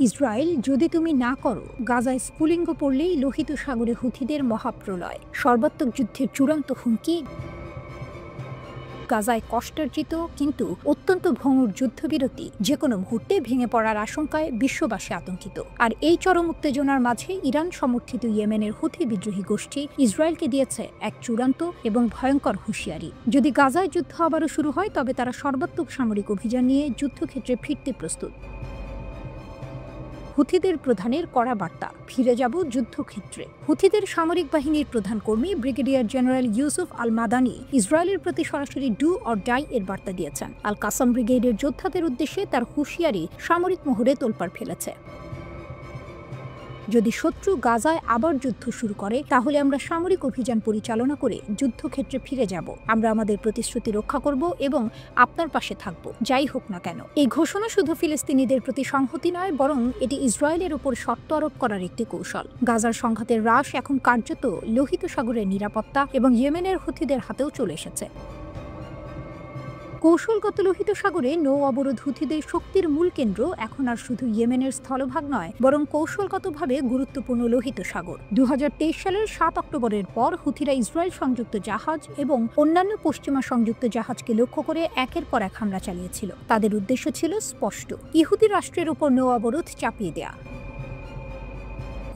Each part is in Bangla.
ইসরায়েল যদি তুমি না করো, গাজায় স্ফুলিঙ্গ পড়লেই লোহিত সাগরে হুথিদের মহাপ্রলয়, সর্বাত্মক যুদ্ধের চূড়ান্ত হুমকি। গাজায় কষ্টার্জিত কিন্তু অত্যন্ত ভঙ্গুর যুদ্ধবিরতি যে কোনো মুহূর্তে ভেঙে পড়ার আশঙ্কায় বিশ্ববাসী আতঙ্কিত। আর এই চরম উত্তেজনার মাঝে ইরান সমর্থিত ইয়েমেনের হুথি বিদ্রোহী গোষ্ঠী ইসরায়েলকে দিয়েছে এক চূড়ান্ত এবং ভয়ঙ্কর হুঁশিয়ারি। যদি গাজায় যুদ্ধ আবারও শুরু হয়, তবে তারা সর্বাত্মক সামরিক অভিযান নিয়ে যুদ্ধক্ষেত্রে ফিরতে প্রস্তুত। হুথিদের প্রধানের কড়া বার্তা, ফিরে যাব যুদ্ধক্ষেত্রে। হুথিদের সামরিক বাহিনীর প্রধান কর্মী ব্রিগেডিয়ার জেনারেল ইউসুফ আল মাদানি ইসরায়েলের প্রতি সরাসরি ডু অর ডাই এর বার্তা দিয়েছেন। আল কাসাম ব্রিগেডের যোদ্ধাদের উদ্দেশ্যে তার হুঁশিয়ারি সামরিক মহলে তোলপাড় ফেলেছে। যদি শত্রু গাজায় আবার যুদ্ধ শুরু করে, তাহলে আমরা সামরিক অভিযান পরিচালনা করে যুদ্ধক্ষেত্রে ফিরে যাব। আমরা আমাদের প্রতিশ্রুতি রক্ষা করব এবং আপনার পাশে থাকব, যাই হোক না কেন। এই ঘোষণা শুধু ফিলিস্তিনিদের প্রতি সংহতি নয়, বরং এটি ইসরায়েলের উপর শর্ত আরোপ করার একটি কৌশল। গাজার সংঘাতের হ্রাস এখন কার্যত লোহিত সাগরের নিরাপত্তা এবং ইয়েমেনের হুথিদের হাতেও চলে এসেছে। কৌশলগত লোহিত সাগরে নৌ অবরোধ হুথিদের শক্তির মূল কেন্দ্র এখন আর শুধু ইয়েমেনের স্থলভাগ নয়, বরং কৌশলগতভাবে গুরুত্বপূর্ণ লোহিত সাগর। 2023 সালের 7 অক্টোবরের পর হুথিরা ইসরায়েল সংযুক্ত জাহাজ এবং অন্যান্য পশ্চিমা সংযুক্ত জাহাজকে লক্ষ্য করে একের পর এক হামলা চালিয়েছিল। তাদের উদ্দেশ্য ছিল স্পষ্ট: ইহুদি রাষ্ট্রের উপর নৌ অবরোধ চাপিয়ে দেয়া।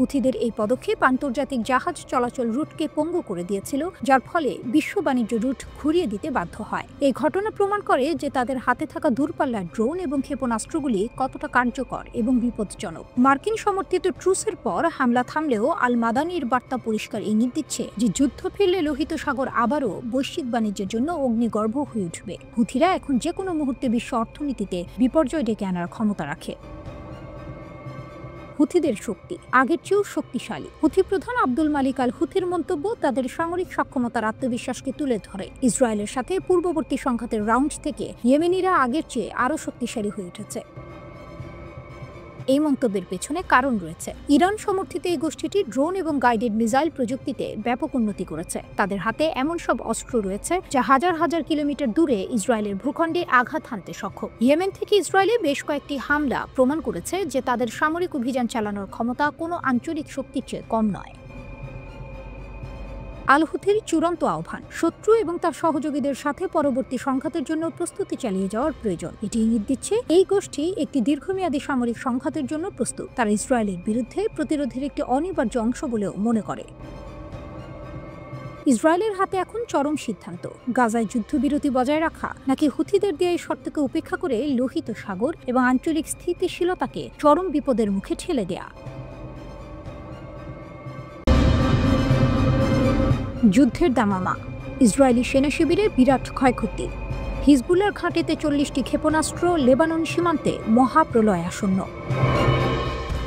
হুথিদের এই পদক্ষেপ আন্তর্জাতিক জাহাজ চলাচল রুটকে পঙ্গু করে দিয়েছিল, যার ফলে বিশ্ব বাণিজ্য রুট ঘুরিয়ে দিতে বাধ্য হয়। এই ঘটনা প্রমাণ করে যে তাদের হাতে থাকা দূরপাল্লার ড্রোন এবং ক্ষেপণাস্ত্রগুলি কতটা কার্যকর এবং বিপজ্জনক। মার্কিন সমর্থিত ট্রুসের পর হামলা থামলেও আল মাদানির বার্তা পরিষ্কার ইঙ্গিত দিচ্ছে যে যুদ্ধ ফিরলে লোহিত সাগর আবারও বৈশ্বিক বাণিজ্যের জন্য অগ্নিগর্ভ হয়ে উঠবে। হুথিরা এখন যে কোনো মুহূর্তে বিশ্ব অর্থনীতিতে বিপর্যয় ডেকে আনার ক্ষমতা রাখে। হুথিদের শক্তি আগের চেয়েও শক্তিশালী। হুথি প্রধান আব্দুল মালিক আল হুথির মন্তব্য তাদের সামরিক সক্ষমতার আত্মবিশ্বাসকে তুলে ধরে। ইসরায়েলের সাথে পূর্ববর্তী সংঘাতের রাউন্ড থেকে ইয়েমেনিরা আগের চেয়ে আরও শক্তিশালী হয়ে উঠেছে। এই মন্তব্যের পেছনে কারণ রয়েছে। ইরান সমর্থিত এই গোষ্ঠীটি ড্রোন এবং গাইডেড মিসাইল প্রযুক্তিতে ব্যাপক উন্নতি করেছে। তাদের হাতে এমন সব অস্ত্র রয়েছে যা হাজার হাজার কিলোমিটার দূরে ইসরায়েলের ভূখণ্ডে আঘাত হানতে সক্ষম। ইয়েমেন থেকে ইসরায়েলে বেশ কয়েকটি হামলা প্রমাণ করেছে যে তাদের সামরিক অভিযান চালানোর ক্ষমতা কোনো আঞ্চলিক শক্তির চেয়ে কম নয়। আল হুথির চূড়ান্ত আহ্বান, শত্রু এবং তার সহযোগীদের সাথে পরবর্তী সংঘাতের জন্য প্রস্তুতি চালিয়ে যাওয়ার প্রয়োজন। এটি ইঙ্গিত দিচ্ছে এই গোষ্ঠী একটি দীর্ঘমেয়াদী সামরিক সংঘাতের জন্য প্রস্তুত। তারা ইসরায়েলের বিরুদ্ধে প্রতিরোধের একটি অনিবার্য অংশ বলেও মনে করে। ইসরায়েলের হাতে এখন চরম সিদ্ধান্ত: গাজায় যুদ্ধবিরতি বজায় রাখা, নাকি হুথিদের দেয়া এই শর্তকে উপেক্ষা করে লোহিত সাগর এবং আঞ্চলিক স্থিতিশীলতাকে চরম বিপদের মুখে ঠেলে দেয়া। যুদ্ধের দামামা, ইসরায়েলি সেনা শিবিরে বিরাট ক্ষয়ক্ষতি। হিজবুল্লাহর ঘাঁটিতে 40টি ক্ষেপণাস্ত্র, লেবানন সীমান্তে মহাপ্রলয় আসন্ন।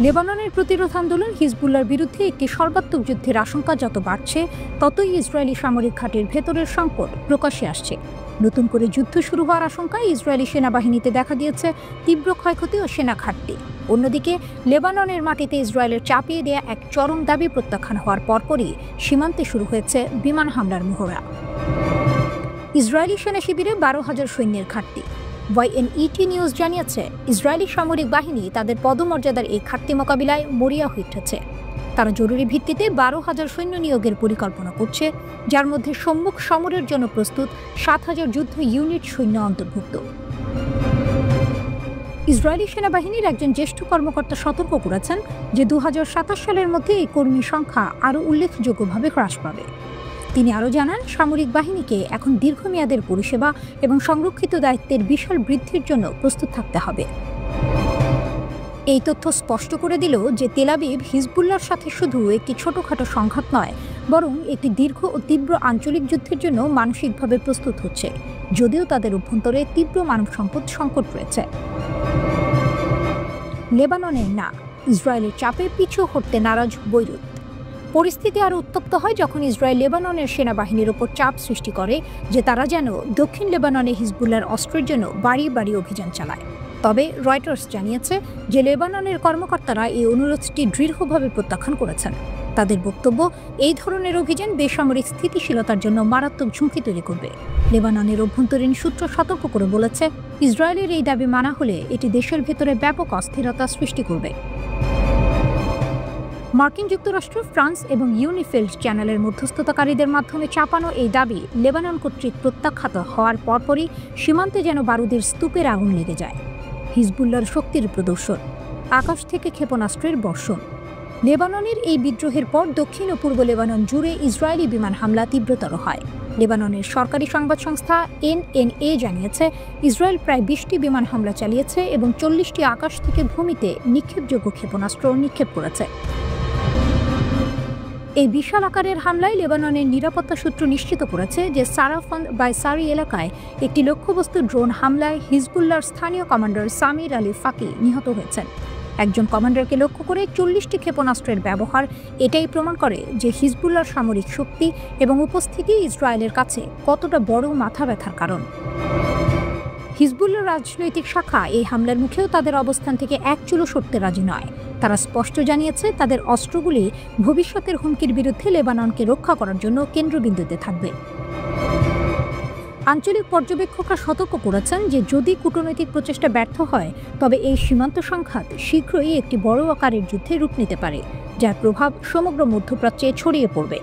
লেবাননের প্রতিরোধ আন্দোলন হিজবুল্লাহর বিরুদ্ধে একটি সর্বাত্মক যুদ্ধের আশঙ্কা যত বাড়ছে, ততই ইসরায়েলি সামরিক ঘাঁটির ভেতরের সংকট প্রকাশ্যে আসছে। নতুন করে যুদ্ধ শুরু হওয়ার আশঙ্কায় ইসরায়েলি সেনাবাহিনীতে দেখা দিয়েছে তীব্র ক্ষয়ক্ষতি ও সেনা ঘাটতি। অন্যদিকে লেবাননের মাটিতে ইসরায়েলের চাপিয়ে দেয়া এক চরম দাবি প্রত্যাখ্যান হওয়ার পরপরই সীমান্তে শুরু হয়েছে বিমান হামলার মহড়া। ইসরায়েলি সেনা শিবিরে 12,000 সৈন্যের ঘাটতি। YNET নিউজ জানিয়েছে, ইসরায়েলি সামরিক বাহিনী তাদের পদমর্যাদার এই ঘাটতি মোকাবিলায় মরিয়া হয়ে উঠেছে। তারা জরুরি ভিত্তিতে 12,000 সৈন্য নিয়োগের পরিকল্পনা করছে, যার মধ্যে সম্মুখ সমরের জন্য প্রস্তুত 7,000 যুদ্ধ ইউনিট সৈন্য অন্তর্ভুক্ত। ইসরায়েলি সেনাবাহিনীর একজন জ্যেষ্ঠ কর্মকর্তা সতর্ক করেছেন যে 2027 সালের মধ্যে এই কর্মী সংখ্যা আরও উল্লেখযোগ্যভাবে হ্রাস পাবে। তিনি আরও জানান, সামরিক বাহিনীকে এখন দীর্ঘমেয়াদের পরিষেবা এবং সংরক্ষিত দায়িত্বের বিশাল বৃদ্ধির জন্য প্রস্তুত থাকতে হবে। এই তথ্য স্পষ্ট করে দিল যে তেল আবিব হিজবুল্লাহর সাথে শুধু একটি ছোটখাটো সংঘাত নয়, বরং একটি দীর্ঘ ও তীব্র আঞ্চলিক যুদ্ধের জন্য মানসিকভাবে প্রস্তুত হচ্ছে, যদিও তাদের অভ্যন্তরে তীব্র মানব সম্পদ সংকট রয়েছে। লেবাননের না, ইসরায়েলের চাপে পিছু হটতে নারাজ বৈরুত। পরিস্থিতি আরও উত্তপ্ত হয় যখন ইসরায়েল লেবাননের সেনাবাহিনীর ওপর চাপ সৃষ্টি করে যে তারা যেন দক্ষিণ লেবাননে হিজবুল্লাহর অস্ত্রের জন্য বাড়ি বাড়ি অভিযান চালায়। তবে রয়টার্স জানিয়েছে যে লেবাননের কর্মকর্তারা এই অনুরোধটি দৃঢ়ভাবে প্রত্যাখ্যান করেছেন। তাদের বক্তব্য, এই ধরনের অভিযান বেসামরিক স্থিতিশীলতার জন্য মারাত্মক ঝুঁকি তৈরি করবে। লেবাননের অভ্যন্তরীণ সূত্র সতর্ক করে বলেছে, ইসরায়েলের এই দাবি মানা হলে এটি দেশের ভেতরে ব্যাপক অস্থিরতা সৃষ্টি করবে। মার্কিন যুক্তরাষ্ট্র, ফ্রান্স এবং ইউনিফিল্ড চ্যানেলের মধ্যস্থতাকারীদের মাধ্যমে চাপানো এই দাবি লেবানন কর্তৃক প্রত্যাখ্যাত হওয়ার পরপরই সীমান্তে যেন বারুদের স্তূপের আগুন লেগে যায়। হিজবুল্লাহর শক্তির প্রদর্শন, আকাশ থেকে ক্ষেপণাস্ত্রের বর্ষণ। লেবাননের এই বিদ্রোহের পর দক্ষিণ ও পূর্ব লেবানন জুড়ে ইসরায়েলি বিমান হামলা তীব্রতর হয়। লেবাননের সরকারি সংবাদ সংস্থা এনএনএ জানিয়েছে, ইসরায়েল প্রায় 20টি বিমান হামলা চালিয়েছে এবং 40টি আকাশ থেকে ভূমিতে নিক্ষেপযোগ্য ক্ষেপণাস্ত্র নিক্ষেপ করেছে। এই বিশাল আকারের হামলায় লেবাননের নিরাপত্তা সূত্র নিশ্চিত করেছে যে সারাফান বাইসারি এলাকায় একটি লক্ষ্যবস্তু ড্রোন হামলায় হিজবুল্লাহর স্থানীয় কমান্ডার সামির আলী ফাকি নিহত হয়েছেন। একজন কমান্ডারকে লক্ষ্য করে 40টি ক্ষেপণাস্ত্রের ব্যবহার এটাই প্রমাণ করে যে হিজবুল্লাহর সামরিক শক্তি এবং উপস্থিতি ইসরায়েলের কাছে কতটা বড় মাথা ব্যথার কারণ। হিজবুল্লাহর রাজনৈতিক শাখা এই হামলার মুখেও তাদের অবস্থান থেকে এক চুলও সরতে রাজি নয়। তারা স্পষ্ট জানিয়েছে তাদের অস্ত্রগুলি ভবিষ্যতের হুমকির বিরুদ্ধে লেবাননকে রক্ষা করার জন্য কেন্দ্রবিন্দুতে থাকবে। আঞ্চলিক পর্যবেক্ষকরা সতর্ক করেছেন যে যদি কূটনৈতিক প্রচেষ্টা ব্যর্থ হয় তবে এই সীমান্ত সংঘাত শীঘ্রই একটি বড় আকারের যুদ্ধে রূপ নিতে পারে, যার প্রভাব সমগ্র মধ্যপ্রাচ্যে ছড়িয়ে পড়বে।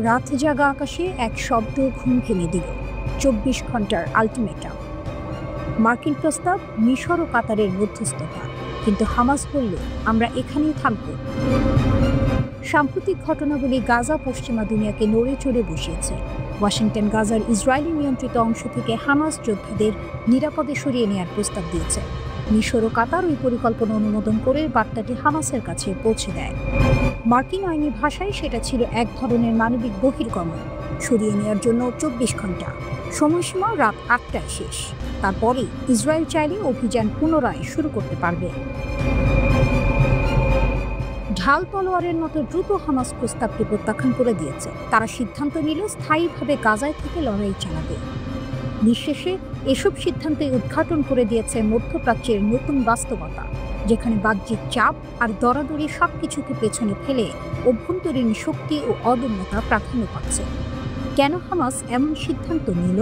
রাত জাগা আকাশে এক শব্দ ঘুম ভেঙে দিল, 24 ঘন্টার আলটিমেটাম। মার্কিন প্রস্তাব, মিশর ও কাতারের মধ্যস্থতা, কিন্তু হামাস বলল আমরা এখানেই থাকব। সাম্প্রতিক ঘটনাগুলি গাজা পশ্চিমা দুনিয়াকে নড়ে চড়ে বসিয়েছে। ওয়াশিংটন গাজার ইসরায়েলি নিয়ন্ত্রিত অংশ থেকে হামাস যোদ্ধাদের নিরাপদে সরিয়ে নেওয়ার প্রস্তাব দিয়েছে। মিশর ও কাতার ওই পরিকল্পনা অনুমোদন করে বার্তাটি হামাসের কাছে পৌঁছে দেয়। মার্কিন আইনি ভাষায় সেটা ছিল এক ধরনের মানবিক বহির্গমন। সরিয়ে নেওয়ার জন্য 24 ঘন্টা, সময়সীমা রাত 8টায় শেষ। তারপরে ইসরায়েল চাইলে অভিযান পুনরায় শুরু করতে পারবে। ঢাল তলোয়ারের মতো দ্রুত হামাস প্রস্তাবটি প্রত্যাখ্যান করে দিয়েছে। তারা সিদ্ধান্ত নিল স্থায়ীভাবে গাজায় থেকে লড়াই চালাবে। নিঃশেষে এসব সিদ্ধান্তে উদ্ঘাটন করে দিয়েছে মধ্যপ্রাচ্যের নতুন বাস্তবতা, যেখানে বাহ্যিক চাপ আর দরাদরি সবকিছুকে পেছনে ফেলে অভ্যন্তরীণ শক্তি ও অদম্যতা প্রাধান্য পাচ্ছে। কেন হামাস এমন সিদ্ধান্ত নিল?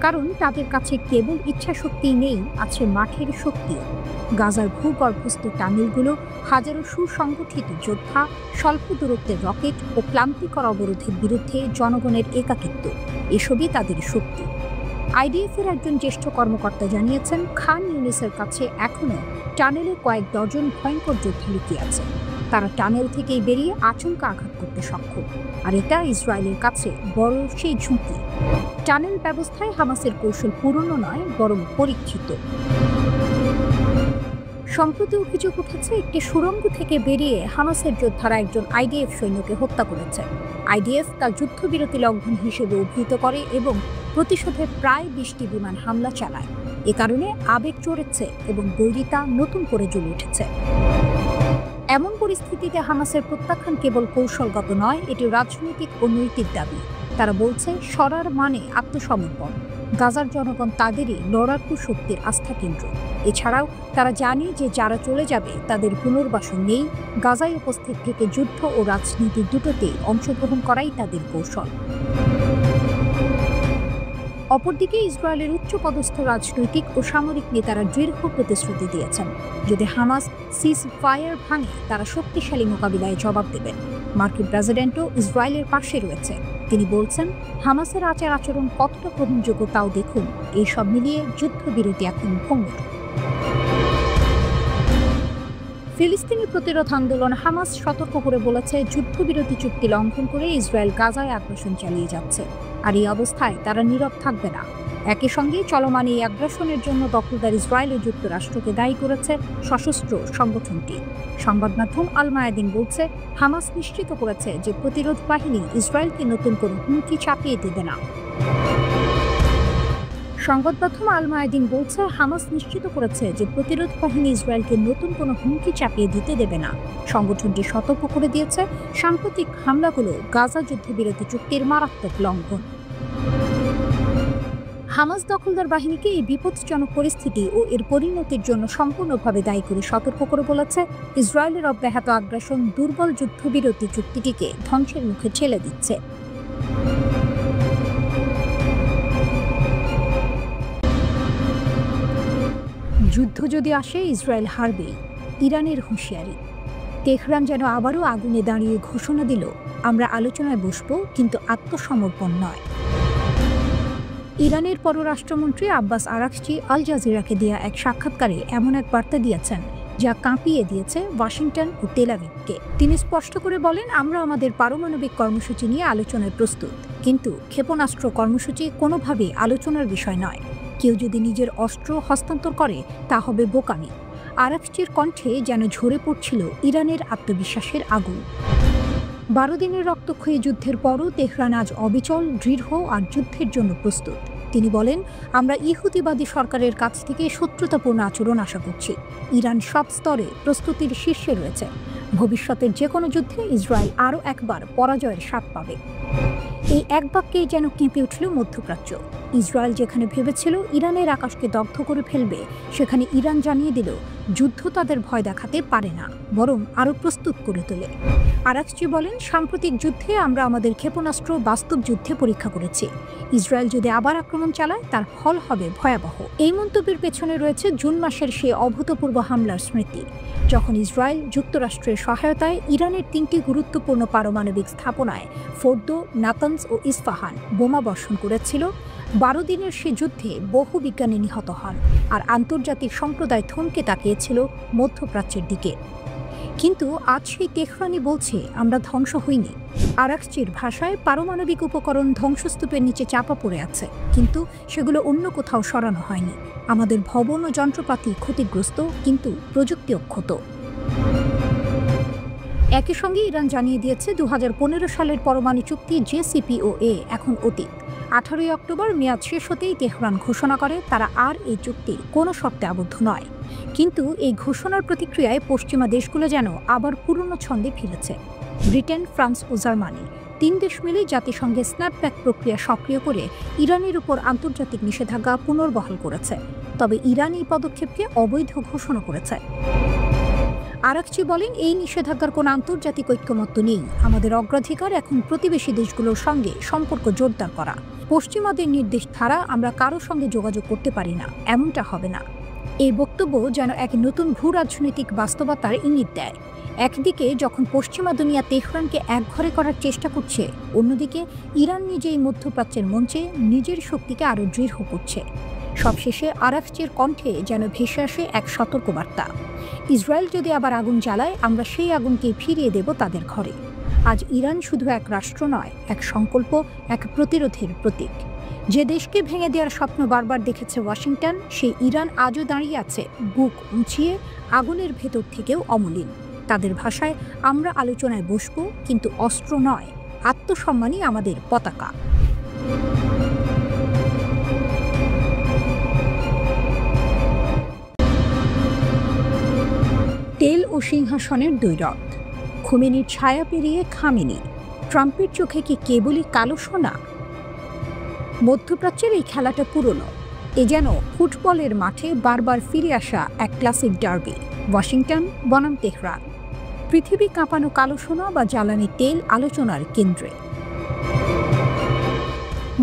কারণ তাদের কাছে কেবল ইচ্ছাশক্তিই নেই, আছে মাঠের শক্তিও। গাজার ভূগর্ভস্থ টানেলগুলো, হাজারো সুসংগঠিত যোদ্ধা, স্বল্প দূরত্বের রকেট ও ক্লান্তিকর অবরোধের বিরুদ্ধে জনগণের একাকিত্ব, এসবই তাদের শক্তি। আইডিএফের একজন জ্যেষ্ঠ কর্মকর্তা জানিয়েছেন, খান ইউনিসের কাছে এখনও টানেলে কয়েক ডজন ভয়ঙ্কর যোদ্ধা লুকিয়ে আছে। তারা টানেল থেকেই বেরিয়ে আচমকা আঘাত করতে সক্ষম, আর এটা ইসরায়েলের কাছে বড় সেই ঝুঁকি। টানেল ব্যবস্থায় হামাসের কৌশল পুরনো নয়, বরং পরীক্ষিত। সম্প্রতি অভিযোগ উঠেছে, একটি সুড়ঙ্গ থেকে বেরিয়ে হামাসের যোদ্ধারা একজন আইডিএফ সৈন্যকে হত্যা করেছে। আইডিএফ তার যুদ্ধবিরতি লঙ্ঘন হিসেবে অভিহিত করে এবং প্রতিশোধে প্রায় 20টি বিমান হামলা চালায়। এ কারণে আবেগ চড়েছে এবং বৈরিতা নতুন করে জ্বলে উঠেছে। এমন পরিস্থিতিতে হামাসের প্রত্যাখ্যান কেবল কৌশলগত নয়, এটি রাজনৈতিক ও নৈতিক দাবি। তারা বলছে সরার মানে আত্মসমর্পণ। গাজার জনগণ তাদেরই লড়াকু শক্তির আস্থা কেন্দ্র। এছাড়াও তারা জানে যে যারা চলে যাবে তাদের পুনর্বাসন নেই। গাজায় উপস্থিত থেকে যুদ্ধ ও রাজনীতি দুটোতেই অংশগ্রহণ করাই তাদের কৌশল। অপরদিকে ইসরায়েলের উচ্চপদস্থ রাজনৈতিক ও সামরিক নেতারা দৃঢ় প্রতিশ্রুতি দিয়েছেন, যদি হামাস সিজ ফায়ার ভাঙে তারা শক্তিশালী মোকাবিলায় জবাব দেবেন। মার্কিন প্রেসিডেন্টও ইসরায়েলের পাশে রয়েছে। তিনি বলছেন, হামাসের আচার আচরণ কতটা গ্রহণযোগ্য তাও দেখুন। এই সব মিলিয়ে যুদ্ধবিরতি এখন ভঙ্গুর। ফিলিস্তিনি প্রতিরোধ আন্দোলন হামাস সতর্ক করে বলেছে, যুদ্ধবিরতি চুক্তি লঙ্ঘন করে ইসরায়েল গাজায় আগ্রাসন চালিয়ে যাচ্ছে, আর এই অবস্থায় তারা নীরব থাকবে না। একই সঙ্গে চলমান এই আগ্রাসনের জন্য দখলদার ইসরায়েল ও যুক্তরাষ্ট্রকে দায়ী করেছে সশস্ত্র সংগঠনটি। সংবাদ মাধ্যম আল মায়াদিন বলছে, হামাস নিশ্চিত করেছে যে প্রতিরোধ বাহিনী ইসরায়েলকে নতুন কোনো হুমকি চাপিয়ে দেবে না। সংবাদ মাধ্যম আল মায়াদিন বলছে, হামাস নিশ্চিত করেছে যে প্রতিরোধ বাহিনী ইসরায়েলকে নতুন কোনো হুমকি চাপিয়ে দিতে দেবে না। সংগঠনটি সতর্ক করে দিয়েছে, সাম্প্রতিক হামলাগুলো গাজা যুদ্ধবিরতি চুক্তির মারাত্মক লঙ্ঘন। হামাস দখলদার বাহিনীকে এই বিপজ্জনক পরিস্থিতি ও এর পরিণতির জন্য সম্পূর্ণভাবে দায়ী করে সতর্ক করে বলেছে, ইসরায়েলের অব্যাহত আগ্রাসন দুর্বল যুদ্ধবিরতি চুক্তিটিকে ধ্বংসের মুখে ঠেলে দিচ্ছে। যুদ্ধ যদি আসে ইসরায়েল হারবেই, ইরানের হুঁশিয়ারি। তেহরান যেন আবারও আগুনে দাঁড়িয়ে ঘোষণা দিল, আমরা আলোচনায় বসব, কিন্তু আত্মসমর্পণ নয়। ইরানের পররাষ্ট্রমন্ত্রী আব্বাস আরাকচি আল জাজিরাকে দেয়া এক সাক্ষাৎকারে এমন এক বার্তা দিয়েছেন যা কাঁপিয়ে দিয়েছে ওয়াশিংটন ও তেল আভিভকে। তিনি স্পষ্ট করে বলেন, আমরা আমাদের পারমাণবিক কর্মসূচি নিয়ে আলোচনায় প্রস্তুত, কিন্তু ক্ষেপণাস্ত্র কর্মসূচি কোনোভাবেই আলোচনার বিষয় নয়। কেউ যদি নিজের অস্ত্র হস্তান্তর করে তা হবে বোকামি। আরাকচির কণ্ঠে যেন ঝরে পড়ছিল ইরানের আত্মবিশ্বাসের আগুন। 12 দিনের রক্তক্ষয়ী যুদ্ধের পরও তেহরান আজ অবিচল, দৃঢ় আর যুদ্ধের জন্য প্রস্তুত। তিনি বলেন, আমরা ইহুদিবাদী সরকারের কাছ থেকে শত্রুতাপূর্ণ আচরণ আশা করছি। ইরান সব স্তরে প্রস্তুতির শীর্ষে রয়েছে। ভবিষ্যতের যে কোনো যুদ্ধে ইসরায়েল আরও একবার পরাজয়ের স্বাদ পাবে। এই এক বাক্যেই যেন কেঁপে উঠল মধ্যপ্রাচ্য। ইসরায়েল যেখানে ভেবেছিল ইরানের আকাশকে দগ্ধ করে ফেলবে, সেখানে ইরান জানিয়ে দিল যুদ্ধ তাদের ভয় দেখাতে পারে না, বরং আরও প্রস্তুত করে তোলে। আরাকচি বলেন, সাম্প্রতিক যুদ্ধে আমরা আমাদের ক্ষেপণাস্ত্র বাস্তব যুদ্ধে পরীক্ষা করেছি। ইসরায়েল যদি আবার আক্রমণ চালায় তার ফল হবে ভয়াবহ। এই মন্তব্যের পেছনে রয়েছে জুন মাসের সেই অভূতপূর্ব হামলার স্মৃতি, যখন ইসরায়েল যুক্তরাষ্ট্রের সহায়তায় ইরানের 3টি গুরুত্বপূর্ণ পারমাণবিক স্থাপনায় ফোর্দো, নাতানজ ও ইস্পাহান বোমা বর্ষণ করেছিল। 12 দিনের সে যুদ্ধে বহু বিজ্ঞানী নিহত হন, আর আন্তর্জাতিক সম্প্রদায় থমকে তাকিয়েছিল মধ্যপ্রাচ্যের দিকে। কিন্তু আজ সেই তেহরানই বলছে, আমরা ধ্বংস হইনি। আরাকচির ভাষায়, পারমাণবিক উপকরণ ধ্বংসস্তূপের নিচে চাপা পড়ে আছে, কিন্তু সেগুলো অন্য কোথাও সরানো হয়নি। আমাদের ভবন ও যন্ত্রপাতি ক্ষতিগ্রস্ত, কিন্তু প্রযুক্তি অক্ষত। একই সঙ্গে ইরান জানিয়ে দিয়েছে 2015 সালের পরমাণু চুক্তি JCPOA এখন অতীত। 18 অক্টোবর মেয়াদ শেষ হতেই তেহরান ঘোষণা করে তারা আর এই চুক্তির কোনো শর্তে আবদ্ধ নয়। কিন্তু এই ঘোষণার প্রতিক্রিয়ায় পশ্চিমা দেশগুলো যেন আবার পুরনো ছন্দে ফিরেছে। ব্রিটেন, ফ্রান্স ও জার্মানি 3 দেশ মিলে জাতিসংঘে স্ন্যাপব্যাক প্রক্রিয়া সক্রিয় করে ইরানের উপর আন্তর্জাতিক নিষেধাজ্ঞা পুনর্বহাল করেছে। তবে ইরান এই পদক্ষেপকে অবৈধ ঘোষণা করেছে। আরাকচি বলেন, এই নিষেধাজ্ঞার কোনো আন্তর্জাতিক ঐক্যমত্য নেই। আমাদের অগ্রাধিকার এখন প্রতিবেশী দেশগুলোর সঙ্গে সম্পর্ক জোরদার করা। পশ্চিমাদের নির্দেশ ছাড়া আমরা কারো সঙ্গে যোগাযোগ করতে পারি না, এমনটা হবে না। এই বক্তব্য যেন এক নতুন ভূ রাজনৈতিক বাস্তবতার ইঙ্গিত দেয়। একদিকে যখন পশ্চিমা দুনিয়া তেহরানকে একঘরে করার চেষ্টা করছে, অন্যদিকে ইরান নিজেই মধ্যপ্রাচ্যের মঞ্চে নিজের শক্তিকে আরও দৃঢ় করছে। সবশেষে আরাকচির কণ্ঠে যেন ভেসে আসে এক সতর্কবার্তা, ইসরায়েল যদি আবার আগুন জ্বালায়, আমরা সেই আগুনকে ফিরিয়ে দেব তাদের ঘরে। আজ ইরান শুধু এক রাষ্ট্র নয়, এক সংকল্প, এক প্রতিরোধের প্রতীক। যে দেশকে ভেঙে দেওয়ার স্বপ্ন বারবার দেখেছে ওয়াশিংটন, সেই ইরান আজও দাঁড়িয়ে আছে বুক উঁচিয়ে, আগুনের ভেতর থেকেও অমলিন। তাদের ভাষায়, আমরা আলোচনায় বসব, কিন্তু অস্ত্র নয়, আত্মসম্মানই আমাদের পতাকা। তেল ও সিংহাসনের দ্বৈরথ, খোমেনির ছায়া পেরিয়ে খামেনি, ট্রাম্পের চোখে কি কেবলই কালো সোনা? মধ্যপ্রাচ্যের এই খেলাটা পুরনো। এ যেন ফুটবলের মাঠে বারবার ফিরে আসা এক ক্লাসিক ডার্বি, ওয়াশিংটন বনাম তেহরান। পৃথিবী কাঁপানো কালো সোনা বা জ্বালানি তেল আলোচনার কেন্দ্রে।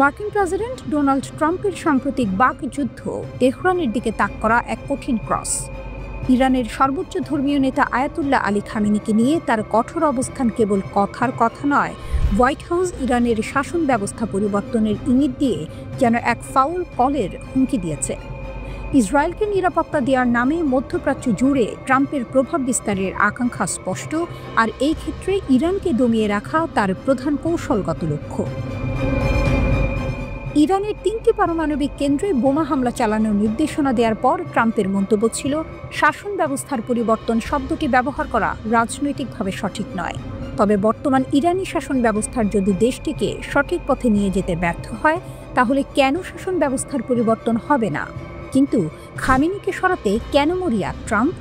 মার্কিন প্রেসিডেন্ট ডোনাল্ড ট্রাম্পের সাম্প্রতিক বাকযুদ্ধ তেহরানের দিকে তাক করা এক কঠিন ক্রস। ইরানের সর্বোচ্চ ধর্মীয় নেতা আয়াতুল্লাহ আলী খামেনিকে নিয়ে তার কঠোর অবস্থান কেবল কথার কথা নয়, হোয়াইট হাউস ইরানের শাসন ব্যবস্থা পরিবর্তনের ইঙ্গিত দিয়ে যেন এক ফাউল কলের হুমকি দিয়েছে। ইসরায়েলকে নিরাপত্তা দেওয়ার নামে মধ্যপ্রাচ্য জুড়ে ট্রাম্পের প্রভাব বিস্তারের আকাঙ্ক্ষা স্পষ্ট, আর এই ক্ষেত্রে ইরানকে দমিয়ে রাখা তার প্রধান কৌশলগত লক্ষ্য। ইরানের 3টি পারমাণবিক কেন্দ্রে বোমা হামলা চালানোর নির্দেশনা দেওয়ার পর ট্রাম্পের মন্তব্য ছিল, শাসন ব্যবস্থার পরিবর্তন শব্দটি ব্যবহার করা রাজনৈতিকভাবে সঠিক নয়। তবে বর্তমান ইরানি শাসন ব্যবস্থার যদি দেশটিকে সঠিক পথে নিয়ে যেতে ব্যর্থ হয়, তাহলে কেন শাসন ব্যবস্থার পরিবর্তন হবে না? কিন্তু খামেনিকে সরাতে কেন মরিয়া ট্রাম্প?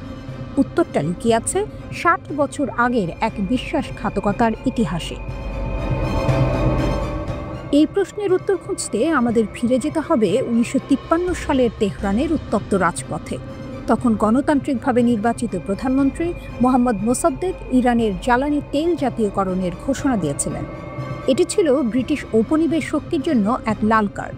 উত্তরটা লুকিয়ে আছে 60 বছর আগের এক বিশ্বাসঘাতকতার ইতিহাসে। এই প্রশ্নের উত্তর খুঁজতে আমাদের ফিরে যেতে হবে 1953 সালের তেহরানের উত্তপ্ত রাজপথে। তখন গণতান্ত্রিকভাবে নির্বাচিত প্রধানমন্ত্রী মোহাম্মদ মোসাদ্দেক ইরানের জ্বালানি তেল জাতীয়করণের ঘোষণা দিয়েছিলেন। এটি ছিল ব্রিটিশ ঔপনিবেশ শক্তির জন্য এক লাল কার্ড।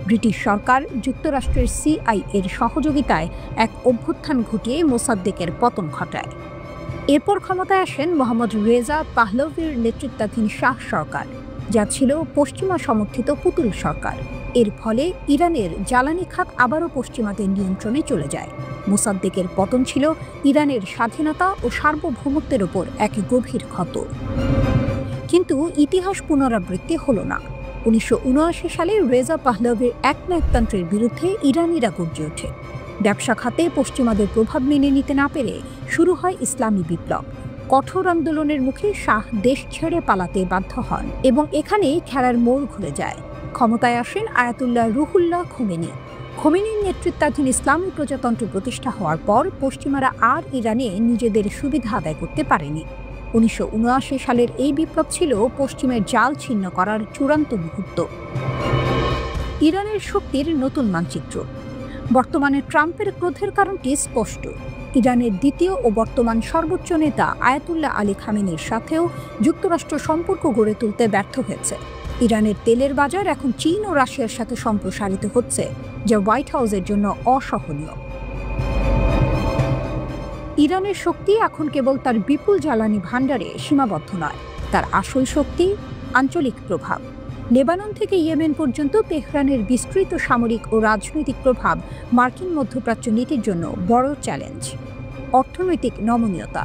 ব্রিটিশ সরকার যুক্তরাষ্ট্রের CIA-এর সহযোগিতায় এক অভ্যুত্থান ঘটিয়ে মোসাদ্দেকের পতন ঘটায়। এরপর ক্ষমতায় আসেন মোহাম্মদ রেজা পাহলভির নেতৃত্বাধীন শাহ সরকার, যা ছিল পশ্চিমা সমর্থিত পুতুল সরকার। এর ফলে ইরানের জ্বালানি খাত আবারও পশ্চিমাদের নিয়ন্ত্রণে চলে যায়। মোসাদ্দেকের পতন ছিল ইরানের স্বাধীনতা ও সার্বভৌমত্বের ওপর এক গভীর ক্ষত। কিন্তু ইতিহাস পুনরাবৃত্তি হলো না। 1979 সালে রেজা পাহলভির একনায়কতন্ত্রের বিরুদ্ধে ইরানিরা গর্জে ওঠে। ব্যবসা খাতে পশ্চিমাদের প্রভাব মেনে নিতে না পেরে শুরু হয় ইসলামী বিপ্লব। কঠোর আন্দোলনের মুখে শাহ দেশ ছেড়ে পালাতে বাধ্য হন এবং এখানেই খেলার মোড় ঘুরে যায়। ক্ষমতায় আসেন আয়াতুল্লাহ রুহুল্লাহ খোমেনি। খোমেনির নেতৃত্বাধীন ইসলামী প্রজাতন্ত্র প্রতিষ্ঠা হওয়ার পর পশ্চিমারা আর ইরানে নিজেদের সুবিধা আদায় করতে পারেনি। 1979 সালের এই বিপ্লব ছিল পশ্চিমের জাল ছিন্ন করার চূড়ান্ত মুহূর্ত। ইরানের শক্তির নতুন মানচিত্র। বর্তমানে ট্রাম্পের ক্রোধের কারণটি স্পষ্ট। ইরানের দ্বিতীয় ও বর্তমান সর্বোচ্চ নেতা আয়াতুল্লাহ আলী খামেনির সাথেও যুক্তরাষ্ট্র সম্পর্ক গড়ে তুলতে ব্যর্থ হয়েছে। ইরানের তেলের বাজার এখন চীন ও রাশিয়ার সাথে সম্প্রসারিত হচ্ছে, যা হোয়াইট হাউসের জন্য অসহনীয়। ইরানের শক্তি এখন কেবল তার বিপুল জ্বালানি ভাণ্ডারে সীমাবদ্ধ নয়, তার আসল শক্তি আঞ্চলিক প্রভাব। লেবানন থেকে ইয়েমেন পর্যন্ত তেহরানের বিস্তৃত সামরিক ও রাজনৈতিক প্রভাব মার্কিন মধ্যপ্রাচ্য নীতির জন্য বড় চ্যালেঞ্জ। অর্থনৈতিক নমনীয়তা।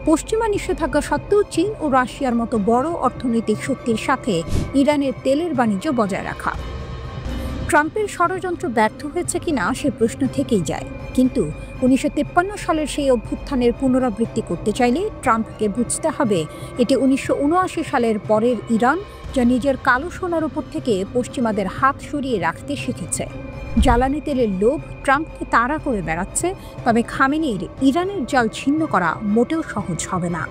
পশ্চিমা নিষেধাজ্ঞা সত্ত্বেও চীন ও রাশিয়ার মতো বড় অর্থনৈতিক শক্তির সাথে ইরানের তেলের বাণিজ্য বজায় রাখা। ট্রাম্পের ষড়যন্ত্র ব্যর্থ হয়েছে কিনা সে প্রশ্ন থেকেই যায়। কিন্তু 1953 সালের সেই অভ্যুত্থানের পুনরাবৃত্তি করতে চাইলে ট্রাম্পকে বুঝতে হবে এটি 1979 সালের পরের ইরান, যা নিজের কালো সোনার উপর থেকে পশ্চিমাদের হাত সরিয়ে রাখতে শিখেছে। জ্বালানি তেলের লোভ ট্রাম্পকে তাড়া করে বেড়াচ্ছে, তবে খামেনির ইরানের জাল ছিন্ন করা মোটেও সহজ হবে না।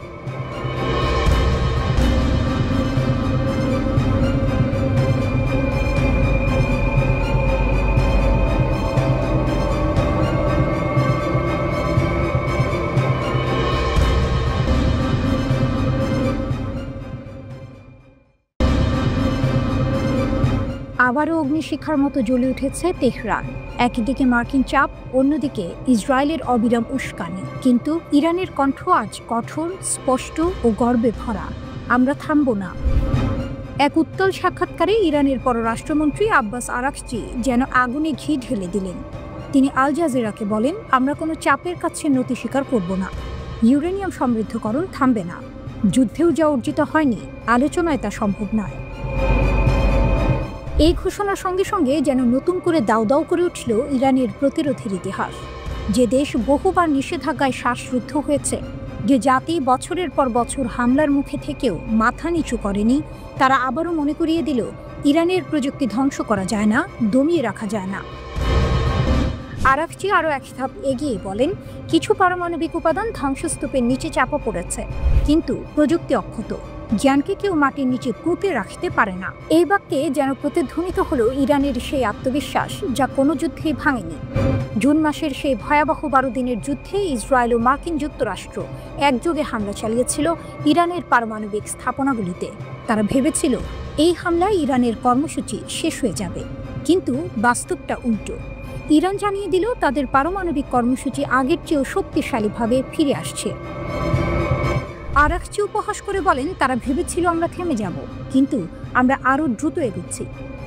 আবারও অগ্নিশিখার মতো জ্বলে উঠেছে তেহরান। একদিকে মার্কিন চাপ, অন্যদিকে ইসরায়েলের অবিরাম উস্কানি। কিন্তু ইরানের কণ্ঠ আজ কঠোর, স্পষ্ট ও গর্বে ভরা। আমরা থামব না। এক উত্তল সাক্ষাৎকারে ইরানের পররাষ্ট্রমন্ত্রী আব্বাস আরাকচি যেন আগুনে ঘি ঢেলে দিলেন। তিনি আল জাজিরাকে বলেন, আমরা কোনো চাপের কাছে নতি স্বীকার করব না। ইউরেনিয়াম সমৃদ্ধকরণ থামবে না। যুদ্ধেও যা অর্জিত হয়নি, আলোচনায় তা সম্ভব নয়। এই ঘোষণার সঙ্গে সঙ্গে যেন নতুন করে দাউ দাউ করে উঠল ইরানের প্রতিরোধের ইতিহাস। যে দেশ বহুবার নিষেধাজ্ঞায় শ্বাসরুদ্ধ হয়েছে, যে জাতি বছরের পর বছর হামলার মুখে থেকেও মাথা নিচু করেনি, তারা আবারও মনে করিয়ে দিল ইরানের প্রযুক্তি ধ্বংস করা যায় না, দমিয়ে রাখা যায় না। আরাকচি আরও এক ধাপ এগিয়ে বলেন, কিছু পারমাণবিক উপাদান ধ্বংসস্তূপের নিচে চাপা পড়েছে, কিন্তু প্রযুক্তি অক্ষত। জ্ঞানকে কেউ মাটির নিচে পুঁতে রাখতে পারে না। এই বাক্যে যেন প্রতিধ্বনিত হলো ইরানের সেই আত্মবিশ্বাস যা কোনো যুদ্ধেই ভাঙেনি। জুন মাসের সেই ভয়াবহ 12 দিনের যুদ্ধে ইসরায়েল ও মার্কিন যুক্তরাষ্ট্র একযোগে হামলা চালিয়েছিল ইরানের পারমাণবিক স্থাপনাগুলিতে। তারা ভেবেছিল এই হামলায় ইরানের কর্মসূচি শেষ হয়ে যাবে, কিন্তু বাস্তবটা উল্টো। ইরান জানিয়ে দিল তাদের পারমাণবিক কর্মসূচি আগের চেয়েও শক্তিশালীভাবে ফিরে আসছে। আরাকচি উপহাস করে বলেন, তারা ভেবেছিল আমরা থেমে যাব, কিন্তু আমরা আরও দ্রুত এগোচ্ছি।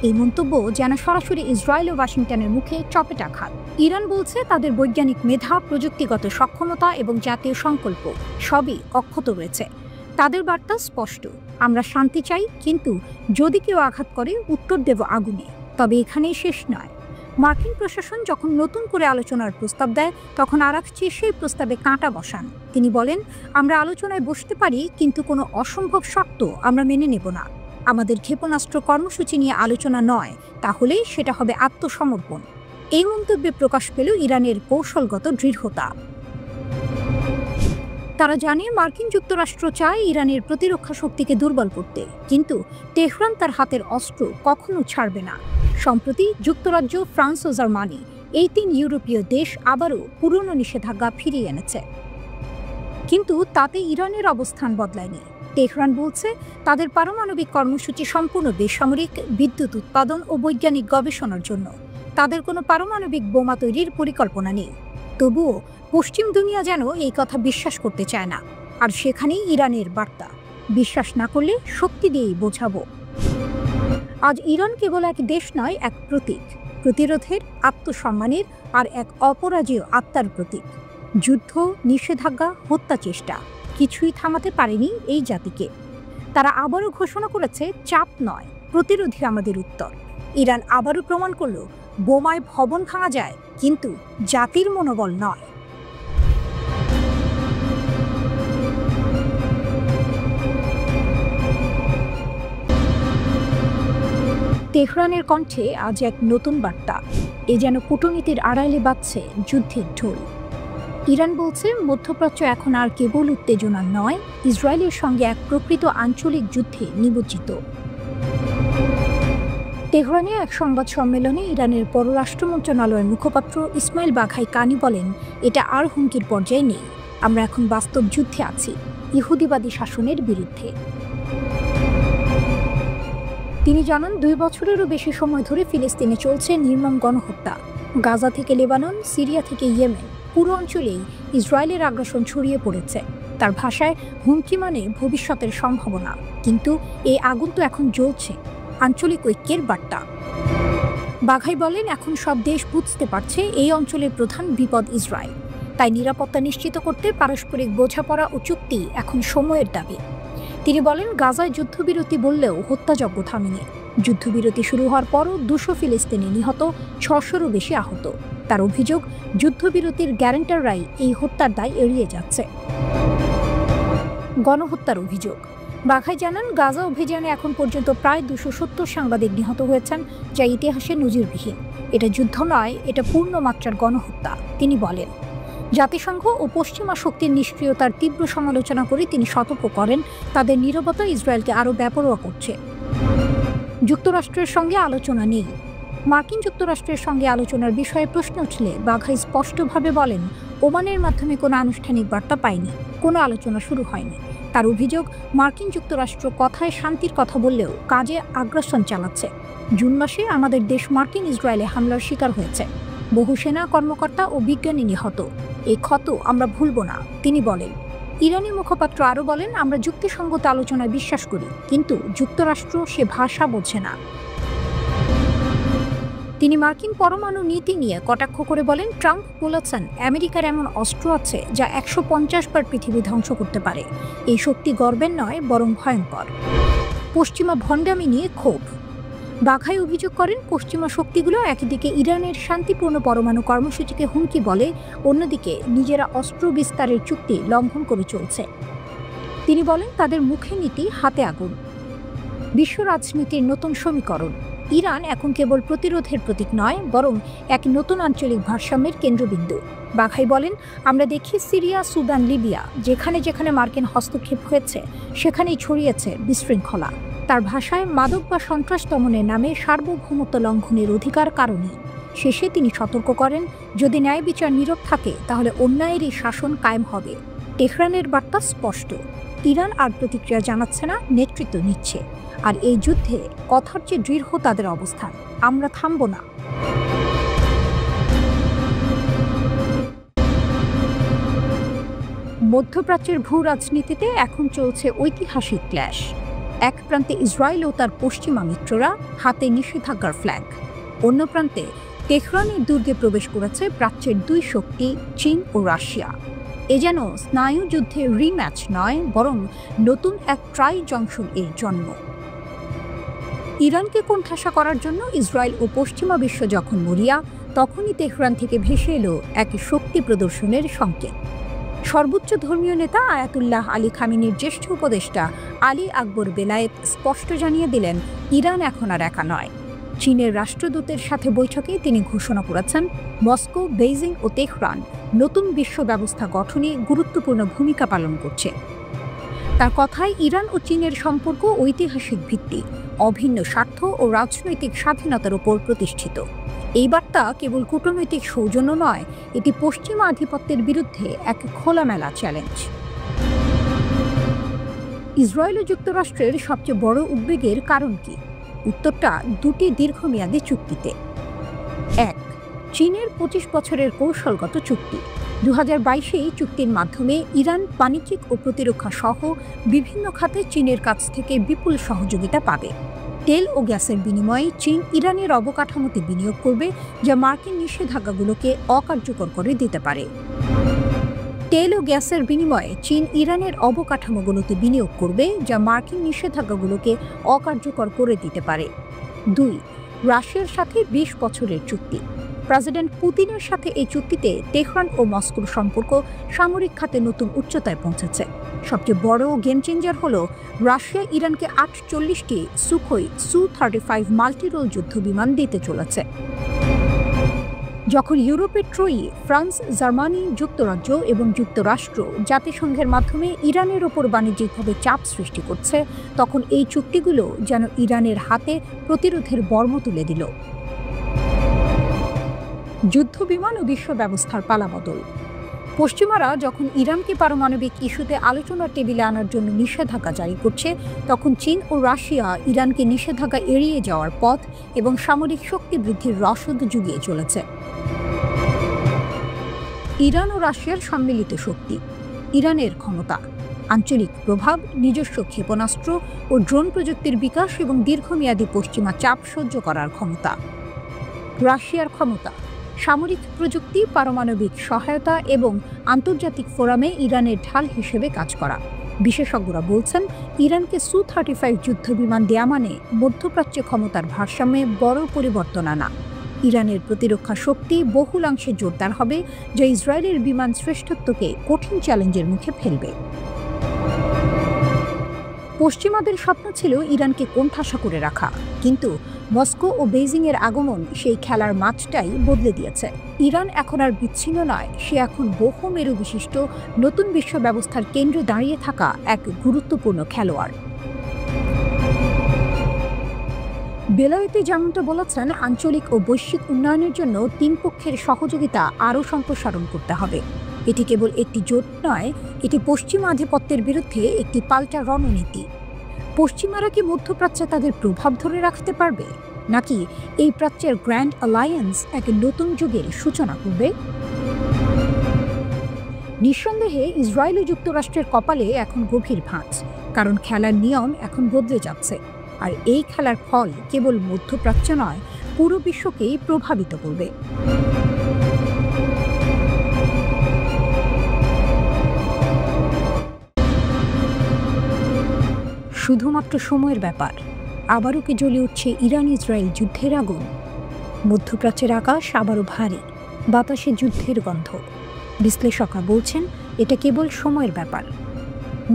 এই মন্তব্য যেন সরাসরি ইসরায়েল ও ওয়াশিংটনের মুখে চপেটাঘাত। ইরান বলছে তাদের বৈজ্ঞানিক মেধা, প্রযুক্তিগত সক্ষমতা এবং জাতীয় সংকল্প সবই অক্ষত রয়েছে। তাদের বার্তা স্পষ্ট, আমরা শান্তি চাই, কিন্তু যদি কেউ আঘাত করে উত্তর দেব আগুনে। তবে এখানেই শেষ নয়। মার্কিন প্রশাসন যখন নতুন করে আলোচনার প্রস্তাব দেয়, তখন আরাকচি সেই প্রস্তাবে কাঁটা বসান। তিনি বলেন, আমরা আলোচনায় বসতে পারি, কিন্তু কোনো অসম্ভব শর্ত আমরা মেনে নেব না। আমাদের ক্ষেপণাস্ত্র কর্মসূচি নিয়ে আলোচনা নয়, তাহলে সেটা হবে আত্মসমর্পণ। এই মন্তব্যে প্রকাশ পেল ইরানের কৌশলগত দৃঢ়তা। তারা জানে মার্কিন যুক্তরাষ্ট্র চায় ইরানের প্রতিরক্ষা শক্তিকে দুর্বল করতে, কিন্তু তেহরান তার হাতের অস্ত্র কখনো ছাড়বে না। সম্প্রতি যুক্তরাজ্য, ফ্রান্স ও জার্মানি, এই 3 ইউরোপীয় দেশ আবারও পুরনো নিষেধাজ্ঞা ফিরিয়ে এনেছে। কিন্তু তাতে ইরানের অবস্থান বদলায়নি। তেহরান বলছে তাদের পারমাণবিক কর্মসূচি সম্পূর্ণ বেসামরিক, বিদ্যুৎ উৎপাদন ও বৈজ্ঞানিক গবেষণার জন্য। তাদের কোনো পারমাণবিক বোমা তৈরির পরিকল্পনা নেই। তবুও পশ্চিম দুনিয়া যেন এই কথা বিশ্বাস করতে চায় না। আর সেখানেই ইরানের বার্তা, বিশ্বাস না করলে শক্তি দিয়েই বোঝাবো। আজ ইরান কেবল এক দেশ নয়, এক প্রতীক, প্রতিরোধের, আত্মসম্মানের আর এক অপরাজেয় আত্মার প্রতীক। যুদ্ধ, নিষেধাজ্ঞা, হত্যা চেষ্টা কিছুই থামাতে পারেনি এই জাতিকে। তারা আবারও ঘোষণা করেছে চাপ নয়, প্রতিরোধই আমাদের উত্তর। ইরান আবারও প্রমাণ করল বোমায় ভবন ভাঙা যায়, কিন্তু জাতির মনোবল নয়। তেহরানের কণ্ঠে আজ এক নতুন বার্তা। এ যেন কূটনীতির আড়ালে বাজছে যুদ্ধের ঢোল। ইরান বলছে মধ্যপ্রাচ্য এখন আর কেবল উত্তেজনা নয়, ইসরায়েলের সঙ্গে এক প্রকৃত আঞ্চলিক যুদ্ধে নিমজ্জিত। তেহরানে এক সংবাদ সম্মেলনে ইরানের পররাষ্ট্র মন্ত্রণালয়ের মুখপাত্র ইসমাইল বাঘাই কানি বলেন, এটা আর হুমকির পর্যায়ে নেই, আমরা এখন বাস্তব যুদ্ধে আছি, ইহুদিবাদী শাসনের বিরুদ্ধে। তিনি জানান, 2 বছরেরও বেশি সময় ধরে ফিলিস্তিনে চলছে নির্মম গণহত্যা। গাজা থেকে লেবানন, সিরিয়া থেকে ইয়েমেন, পুরো অঞ্চলেই ইসরায়েলের আগ্রাসন ছড়িয়ে পড়েছে। তার ভাষায় হুমকি মানে ভবিষ্যতের সম্ভাবনা, কিন্তু এই আগুন তো এখন জ্বলছে, আঞ্চলিক ঐক্যের বার্তা। বাঘাই বলেন, এখন সব দেশ বুঝতে পারছে এই অঞ্চলের প্রধান বিপদ ইসরায়েল। তাই নিরাপত্তা নিশ্চিত করতে পারস্পরিক বোঝাপড়া ও চুক্তি এখন সময়ের দাবি। তিনি বলেন, গাজায় যুদ্ধবিরতি বললেও হত্যাযজ্ঞ থামেনি। যুদ্ধবিরতি শুরু হওয়ার পরও 200 ফিলিস্তিনি নিহত, 600-রও বেশি আহত। তার অভিযোগ, যুদ্ধবিরতির গ্যারান্টাররাই এই হত্যার দায় এড়িয়ে যাচ্ছে। গণহত্যার অভিযোগ। বাঘাই জানান, গাজা অভিযানে এখন পর্যন্ত প্রায় 270 সাংবাদিক নিহত হয়েছেন, যা ইতিহাসে নজিরবিহীন। এটা যুদ্ধ নয়, এটা পূর্ণমাত্রার গণহত্যা। তিনি বলেন, জাতিসংঘ ও পশ্চিমা শক্তির নিষ্ক্রিয়তার তীব্র সমালোচনা করে তিনি সতর্ক করেন, তাদের নীরবতা ইসরায়েলকে আরও বেপরোয়া করছে। যুক্তরাষ্ট্রের সঙ্গে আলোচনা নেই। মার্কিন যুক্তরাষ্ট্রের সঙ্গে আলোচনার বিষয়ে প্রশ্ন উঠলে বাঘাই স্পষ্টভাবে বলেন, ওমানের মাধ্যমে কোনো আনুষ্ঠানিক বার্তা পায়নি, কোনো আলোচনা শুরু হয়নি। তার অভিযোগ, মার্কিন যুক্তরাষ্ট্র কথায় শান্তির কথা বললেও কাজে আগ্রাসন চালাচ্ছে। জুন মাসে আমাদের দেশ মার্কিন ইসরায়েলে হামলার শিকার হয়েছে, বহু সেনা কর্মকর্তা ও বিজ্ঞানী নিহত। এই ক্ষত আমরা ভুলব না, তিনি বলেন। ইরানি মুখপাত্র আরও বলেন, আমরা যুক্তিসঙ্গত আলোচনায় বিশ্বাস করি, কিন্তু যুক্তরাষ্ট্র সে ভাষা বোঝে না। তিনি মার্কিন পরমাণু নীতি নিয়ে কটাক্ষ করে বলেন, ট্রাম্প বলেছেন আমেরিকার এমন অস্ত্র আছে যা 150 বার পৃথিবী ধ্বংস করতে পারে। এই শক্তি গর্বের নয়, বরং ভয়ঙ্কর। পশ্চিমা ভণ্ডামি নিয়ে ক্ষোভ। বাঘাই অভিযোগ করেন, পশ্চিমা শক্তিগুলো একদিকে ইরানের শান্তিপূর্ণ পরমাণু কর্মসূচিকে হুমকি বলে, অন্যদিকে নিজেরা অস্ত্র বিস্তারের চুক্তি লঙ্ঘন করে চলছে। তিনি বলেন, তাদের মুখে নীতি, হাতে আগুন। বিশ্ব রাজনীতির নতুন সমীকরণ। ইরান এখন কেবল প্রতিরোধের প্রতীক নয়, বরং এক নতুন আঞ্চলিক ভারসাম্যের কেন্দ্রবিন্দু। বাঘাই বলেন, আমরা দেখি সিরিয়া, সুদান, লিবিয়া, যেখানে যেখানে মার্কিন হস্তক্ষেপ হয়েছে সেখানেই ছড়িয়েছে বিশৃঙ্খলা। তার ভাষায়, মাদক বা সন্ত্রাস দমনের নামে সার্বভৌমত্ব লঙ্ঘনের অধিকার কারণেই। শেষে তিনি সতর্ক করেন, যদি ন্যায় বিচার নীরব থাকে তাহলে অন্যায়েরই শাসন কায়েম হবে। তেহরানের বার্তা স্পষ্ট, ইরান আর প্রতিক্রিয়া জানাচ্ছে না, নেতৃত্ব নিচ্ছে। আর এই যুদ্ধে কথার চেয়ে দৃঢ় তাদের অবস্থান, আমরা থামব না। মধ্যপ্রাচ্যের ভূ রাজনীতিতে এখন চলছে ঐতিহাসিক ক্ল্যাশ। এক প্রান্তে ইসরায়েল ও তার পশ্চিমা মিত্ররা, হাতে নিষেধাজ্ঞার ফ্ল্যাগ। অন্য প্রান্তে তেহরানের দুর্গে প্রবেশ করেছে প্রাচ্যের 2 শক্তি, চীন ও রাশিয়া। এ যেন স্নায়ু যুদ্ধের রিম্যাচ নয়, বরং নতুন এক ট্রাই জংশন এর জন্ম। ইরানকে কোণঠাসা করার জন্য ইসরায়েল ও পশ্চিমা বিশ্ব যখন মরিয়া, তখনই তেহরান থেকে ভেসে এলো এক শক্তি প্রদর্শনের সংকেত। সর্বোচ্চ ধর্মীয় নেতা আয়াতুল্লাহ আলী খামেনির জ্যেষ্ঠ উপদেষ্টা আলী আকবর বেলায়েত স্পষ্ট জানিয়ে দিলেন, ইরান এখন আর একা নয়। চীনের রাষ্ট্রদূতের সাথে বৈঠকে তিনি ঘোষণা করেছেন, মস্কো, বেইজিং ও তেহরান নতুন বিশ্ব ব্যবস্থা গঠনে গুরুত্বপূর্ণ ভূমিকা পালন করছে। তার কথায়, ইরান ও চীনের সম্পর্ক ঐতিহাসিক ভিত্তি, অভিন্ন স্বার্থ ও রাজনৈতিক স্বাধীনতার উপর প্রতিষ্ঠিত। এই বার্তা কেবল কূটনৈতিক সৌজন্য নয়, এটি পশ্চিমা আধিপত্যের বিরুদ্ধে এক খোলামেলা চ্যালেঞ্জ। ইসরায়েল ও যুক্তরাষ্ট্রের সবচেয়ে বড় উদ্বেগের কারণ কি? উত্তরটা দুটি দীর্ঘমেয়াদী চুক্তিতে। এক, চীনের ২৫ বছরের কৌশলগত চুক্তি। ২০২২ এই চুক্তির মাধ্যমে ইরান বাণিজ্যিক ও প্রতিরক্ষা সহ বিভিন্ন খাতে চীনের কাছ থেকে বিপুল সহযোগিতা পাবে। তেল ও গ্যাসের বিনিময়ে চীন ইরানের অবকাঠামোতে বিনিয়োগ করবে, যা মার্কিন নিষেধাজ্ঞাগুলোকে অকার্যকর করে দিতে পারে। তেল ও গ্যাসের বিনিময়ে চীন ইরানের অবকাঠামোগুলোতে বিনিয়োগ করবে, যা মার্কিন নিষেধাজ্ঞাগুলোকে অকার্যকর করে দিতে পারে। ২, রাশিয়ার সাথে ২০ বছরের চুক্তি। প্রেসিডেন্ট পুতিনের সাথে এই চুক্তিতে তেহরান ও মস্কোর সম্পর্ক সামরিক খাতে নতুন উচ্চতায় পৌঁছেছে। সবচেয়ে বড় গেম চেঞ্জার হল রাশিয়া ইরানকে ৪৮টি সুখোই Su-35 মাল্টিরোল যুদ্ধবিমান দিতে চলেছে। যখন ইউরোপের ট্রয়ি, ফ্রান্স, জার্মানি, যুক্তরাজ্য এবং যুক্তরাষ্ট্র জাতিসংঘের মাধ্যমে ইরানের ওপর বাণিজ্যিকভাবে চাপ সৃষ্টি করছে, তখন এই চুক্তিগুলো যেন ইরানের হাতে প্রতিরোধের বর্ম তুলে দিল। যুদ্ধবিমান ও বিশ্ব ব্যবস্থার পালাবদল। পশ্চিমারা যখন ইরানকে পারমাণবিক ইস্যুতে আলোচনার টেবিলে আনার জন্য নিষেধাজ্ঞা জারি করছে, তখন চীন ও রাশিয়া ইরানকে নিষেধাজ্ঞা এড়িয়ে যাওয়ার পথ এবং সামরিক শক্তি বৃদ্ধির রসদ জুগিয়ে চলেছে। ইরান ও রাশিয়ার সম্মিলিত শক্তি। ইরানের ক্ষমতা, আঞ্চলিক প্রভাব, নিজস্ব ক্ষেপণাস্ত্র ও ড্রোন প্রযুক্তির বিকাশ এবং দীর্ঘমেয়াদী পশ্চিমা চাপ সহ্য করার ক্ষমতা। রাশিয়ার ক্ষমতা, সামরিক প্রযুক্তি, পারমাণবিক সহায়তা এবং আন্তর্জাতিক ফোরামে ইরানের ঢাল হিসেবে কাজ করা। বিশেষজ্ঞরা বলছেন, ইরানকে Su-35 যুদ্ধবিমান দেয়া মানে মধ্যপ্রাচ্যে ক্ষমতার ভারসাম্যে বড় পরিবর্তন আনা। ইরানের প্রতিরক্ষা শক্তি বহুলাংশে জোরদার হবে, যা ইসরায়েলের বিমান শ্রেষ্ঠত্বকে কঠিন চ্যালেঞ্জের মুখে ফেলবে। পশ্চিমাদের স্বপ্ন ছিল ইরানকে কোণঠাসা করে রাখা, কিন্তু মস্কো ও বেইজিংয়ের আগমন সেই খেলার মাঠটাই বদলে দিয়েছে। ইরান এখন আর বিচ্ছিন্ন নয়, সে এখন বহুমেরু বিশিষ্ট নতুন বিশ্ব ব্যবস্থার কেন্দ্রে দাঁড়িয়ে থাকা এক গুরুত্বপূর্ণ খেলোয়াড়। বেলায়েতে যেমনটা বলেছেন, আঞ্চলিক ও বৈশ্বিক উন্নয়নের জন্য তিন পক্ষের সহযোগিতা আরও সম্প্রসারণ করতে হবে। এটি কেবল একটি জোট নয়, এটি পশ্চিমা আধিপত্যের বিরুদ্ধে একটি পাল্টা রণনীতি। পশ্চিমারা কি মধ্যপ্রাচ্যে তাদের প্রভাব ধরে রাখতে পারবে, নাকি এই প্রাচ্যের গ্র্যান্ড অ্যালায়েন্স এক নতুন যুগের সূচনা করবে? নিঃসন্দেহে ইসরায়েল ও যুক্তরাষ্ট্রের কপালে এখন গভীর ভাঁজ, কারণ খেলার নিয়ম এখন বদলে যাচ্ছে, আর এই খেলার ফল কেবল মধ্যপ্রাচ্য নয়, পুরো বিশ্বকেই প্রভাবিত করবে। শুধুমাত্র সময়ের ব্যাপার। আবারও কি জ্বলে উঠছে ইরান ইসরায়েল যুদ্ধের আগুন? মধ্যপ্রাচ্যের আকাশ আবারও ভারী, বাতাসে যুদ্ধের গন্ধ। বিশ্লেষকরা বলছেন, এটা কেবল সময়ের ব্যাপার।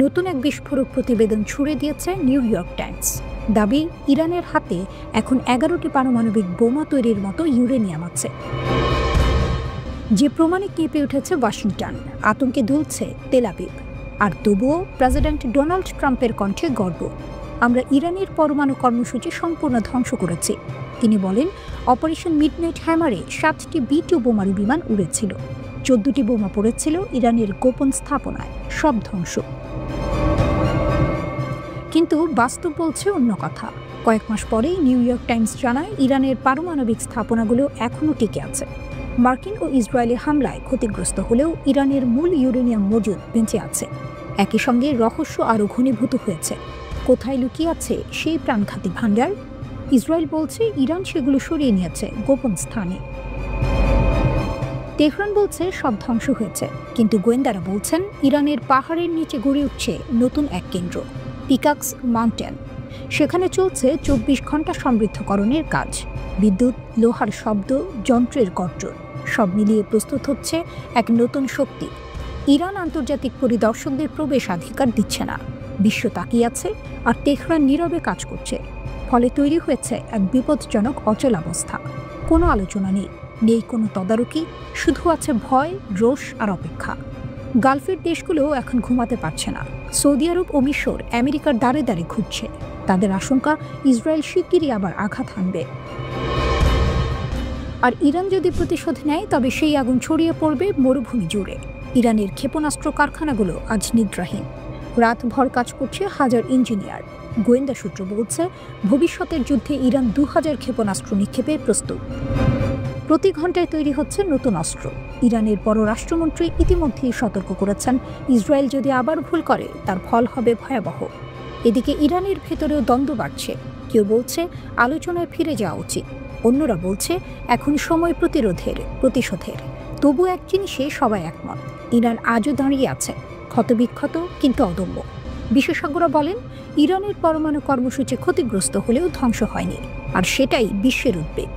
নতুন এক বিস্ফোরক প্রতিবেদন ছুড়ে দিয়েছে নিউ ইয়র্ক টাইমস। দাবি, ইরানের হাতে এখন 11টি পারমাণবিক বোমা তৈরির মতো ইউরেনিয়াম আছে, যে প্রমাণে কেঁপে উঠেছে ওয়াশিংটন, আতঙ্কে দুলছে তেল আবিব। আর তবুও প্রেসিডেন্ট ডোনাল্ড ট্রাম্পের কণ্ঠে গর্ব, আমরা ইরানের পরমাণু কর্মসূচি সম্পূর্ণ ধ্বংস করেছি। তিনি বলেন, অপারেশন মিডনাইট হ্যামারে 7টি B-2 বোমারু বিমান উড়েছিল, 14টি বোমা পড়েছিল ইরানের গোপন স্থাপনায়, সব ধ্বংস। কিন্তু বাস্তব বলছে অন্য কথা। কয়েক মাস পরেই নিউ ইয়র্ক টাইমস জানায়, ইরানের পারমাণবিক স্থাপনাগুলো এখনও টিকে আছে। মার্কিন ও ইসরায়েলের হামলায় ক্ষতিগ্রস্ত হলেও ইরানের মূল ইউরেনিয়াম মজুদ বেঁচে আছে। একই সঙ্গে রহস্য আরও ঘনীভূত হয়েছে। কোথায় লুকিয়ে আছে সেই প্রাণঘাতী ভাণ্ডার? ইসরায়েল বলছে, ইরান সেগুলো সরিয়ে নিয়েছে গোপন স্থানে। তেহরান বলছে সব ধ্বংস হয়েছে, কিন্তু গোয়েন্দারা বলছেন, ইরানের পাহাড়ের নিচে গড়ে উঠছে নতুন এক কেন্দ্র, পিকাক্স মাউন্টেন। সেখানে চলছে 24 ঘন্টা সমৃদ্ধকরণের কাজ। বিদ্যুৎ, লোহার শব্দ, যন্ত্রের গর্জন, সব মিলিয়ে প্রস্তুত হচ্ছে এক নতুন শক্তি। ইরান আন্তর্জাতিক পরিদর্শকদের প্রবেশাধিকার দিচ্ছে না, বিশ্ব তাকিয়ে আছে, আর তেহরান নীরবে কাজ করছে। ফলে তৈরি হয়েছে এক বিপজ্জনক অচলাবস্থা। কোনো আলোচনা নেই, নেই কোনো তদারকি, শুধু আছে ভয়, রোষ আর অপেক্ষা। গালফের দেশগুলো এখন ঘুমাতে পারছে না। সৌদি আরব ও মিশর আমেরিকার দ্বারে দ্বারে ঘুরছে। তাদের আশঙ্কা, ইসরায়েল শিগগিরই আবার আঘাত হানবে। আর ইরান যদি প্রতিশোধ নেয়, তবে সেই আগুন ছড়িয়ে পড়বে মরুভূমি জুড়ে। ইরানের ক্ষেপণাস্ত্র কারখানাগুলো আজ নিদ্রাহীন। রাতভর কাজ করছে হাজার ইঞ্জিনিয়ার। গোয়েন্দা সূত্র বলছে, ভবিষ্যতের যুদ্ধে ইরান 2000 ক্ষেপণাস্ত্র নিক্ষেপে প্রস্তুত। প্রতি ঘন্টায় তৈরি হচ্ছে নতুন অস্ত্র। ইরানের পররাষ্ট্রমন্ত্রী ইতিমধ্যেই সতর্ক করেছেন, ইসরায়েল যদি আবার ভুল করে তার ফল হবে ভয়াবহ। এদিকে ইরানের ভেতরেও দ্বন্দ্ব বাড়ছে। কেউ বলছে আলোচনায় ফিরে যাওয়া উচিত, অন্যরা বলছে এখন সময় প্রতিশোধের। তবু এক জিনিসে সবাই একমত, ইরান আজও দাঁড়িয়ে আছে, ক্ষতবিক্ষত কিন্তু অদম্য। বিশেষজ্ঞরা বলেন, ইরানের পরমাণু কর্মসূচি ক্ষতিগ্রস্ত হলেও ধ্বংস হয়নি, আর সেটাই বিশ্বের উদ্বেগ।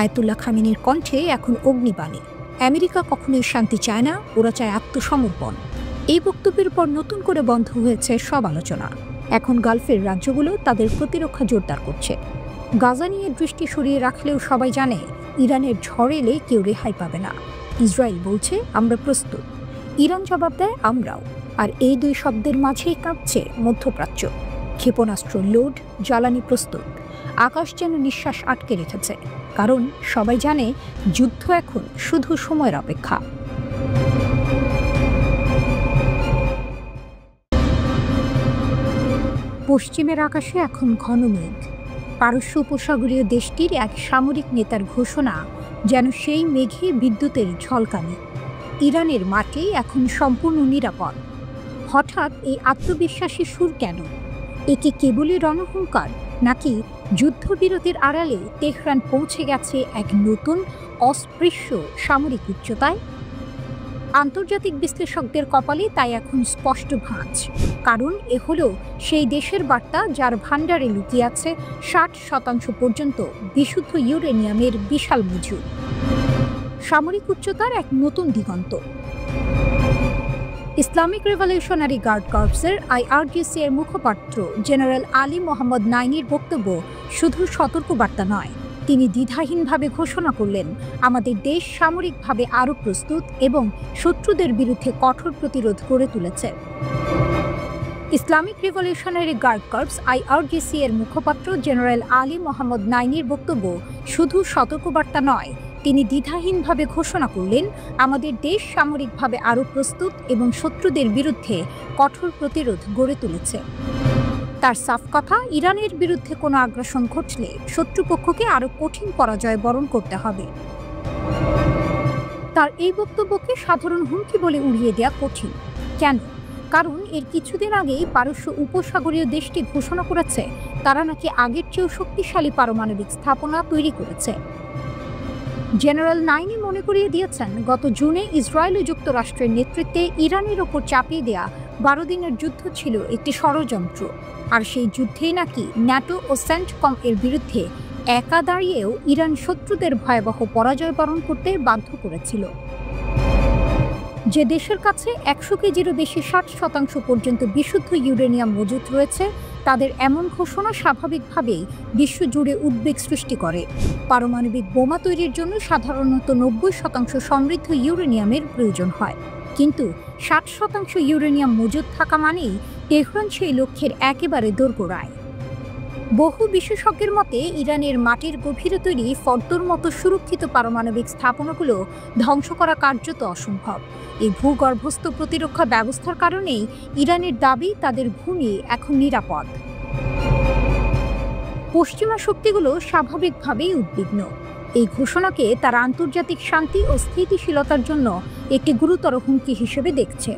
আয়াতুল্লাহ খামেনির কণ্ঠে এখন অগ্নিবাণী, আমেরিকা কখনোই শান্তি চায় না, ওরা চায় আত্মসমর্পণ। এই বক্তব্যের পর নতুন করে বন্ধ হয়েছে সব আলোচনা। এখন গালফের রাজ্যগুলো তাদের প্রতিরক্ষা জোরদার করছে। গাজা নিয়ে দৃষ্টি সরিয়ে রাখলেও সবাই জানে, ইরানের ঝড় এলে কেউ রেহাই পাবে না। ইসরায়েল বলছে আমরা প্রস্তুত, ইরান জবাব দেয় আমরাও। আর এই দুই শব্দের মাঝেই কাঁপছে মধ্যপ্রাচ্য। ক্ষেপণাস্ত্র লোড, জ্বালানি প্রস্তুত। আকাশ যেন নিঃশ্বাস আটকে রেখেছে, কারণ সবাই জানে যুদ্ধ এখন শুধু সময়ের অপেক্ষা। পশ্চিমের আকাশে এখন ঘন মেঘ। পারস্য উপসাগরীয় দেশটির এক সামরিক নেতার ঘোষণা যেন সেই মেঘে বিদ্যুতের ঝলকানি। ইরানের মাটি এখন সম্পূর্ণ নিরাপদ। হঠাৎ এই আত্মবিশ্বাসী সুর কেন? একে কেবলই রণহুঙ্কার, নাকি যুদ্ধবিরতির আড়ালে তেহরান পৌঁছে গেছে এক নতুন অস্পৃশ্য সামরিক উচ্চতায়? আন্তর্জাতিক বিশ্লেষকদের কপালে তাই এখন স্পষ্ট ভাঁজ, কারণ এ হলো সেই দেশের বার্তা যার ভাণ্ডারে লুকিয়ে আছে 60% পর্যন্ত বিশুদ্ধ ইউরেনিয়ামের বিশাল মজুদ। সামরিক উচ্চতার এক নতুন দিগন্ত। ইসলামিক রেভলিউশনারি গার্ড কর্পসের IRGC এর মুখপাত্র জেনারেল আলী মোহাম্মদ নাইনির বক্তব্য শুধু সতর্কবার্তা নয়, তিনি দ্বিধাহীনভাবে ঘোষণা করলেন, আমাদের দেশ সামরিকভাবে আরও প্রস্তুত এবং শত্রুদের বিরুদ্ধে কঠোর প্রতিরোধ গড়ে তুলেছে। Islamic revolutionary guard corps IRGC এর মুখপাত্র জেনারেল আলী মোহাম্মদ নাইনির বক্তব্য শুধু সতর্কবার্তা নয়, তিনি দ্বিধাহীনভাবে ঘোষণা করলেন, আমাদের দেশ সামরিকভাবে আরও প্রস্তুত এবং শত্রুদের বিরুদ্ধে কঠোর প্রতিরোধ গড়ে তুলেছে। তার সাফ কথা, ইরানের বিরুদ্ধে কোনো আগ্রাসন ঘটলে শত্রুপক্ষকে আরও কঠিন পরাজয় বরণ করতে হবে। তার এই বক্তব্যকে সাধারণ হুমকি বলে উড়িয়ে দেওয়া কঠিন। কেন? কারণ এর কিছুদিন আগেই পারস্য উপসাগরীয় দেশটি ঘোষণা করেছে তারা নাকি আগের চেয়েও শক্তিশালী পারমাণবিক স্থাপনা তৈরি করেছে। জেনারেল নাইনি মনে করিয়ে দিয়েছেন, গত জুনে ইসরায়েল ও যুক্তরাষ্ট্রের নেতৃত্বে ইরানের ওপর চাপিয়ে দেয়া 12 দিনের যুদ্ধ ছিল একটি ষড়যন্ত্র, আর সেই যুদ্ধেই নাকি ন্যাটো ও সেন্টকম এর বিরুদ্ধে একা দাঁড়িয়েও ইরান শত্রুদের ভয়াবহ পরাজয় বরণ করতে বাধ্য করেছিল। যে দেশের কাছে 100 কেজিরও বেশি 60% পর্যন্ত বিশুদ্ধ ইউরেনিয়াম মজুত রয়েছে, তাদের এমন ঘোষণা স্বাভাবিকভাবেই বিশ্বজুড়ে উদ্বেগ সৃষ্টি করে। পারমাণবিক বোমা তৈরির জন্য সাধারণত 90% সমৃদ্ধ ইউরেনিয়ামের প্রয়োজন হয়, কিন্তু 60% ইউরেনিয়াম মজুত থাকা মানেই তেহরান সেই লক্ষ্যের একেবারে দোরগোড়ায়। বহু বিশেষজ্ঞের মতে, ইরানের মাটির গভীরে তৈরি ফর্দোর মতো সুরক্ষিত পারমাণবিক স্থাপনাগুলো ধ্বংস করা কার্যত অসম্ভব। এই ভূগর্ভস্থ প্রতিরক্ষা ব্যবস্থার কারণেই ইরানের দাবি তাদের ভূমি এখন নিরাপদ। পশ্চিমা শক্তিগুলো স্বাভাবিকভাবেই উদ্বিগ্ন। এই ঘোষণাকে তারা আন্তর্জাতিক শান্তি ও স্থিতিশীলতার জন্য একটি গুরুতর হুমকি হিসেবে দেখছে।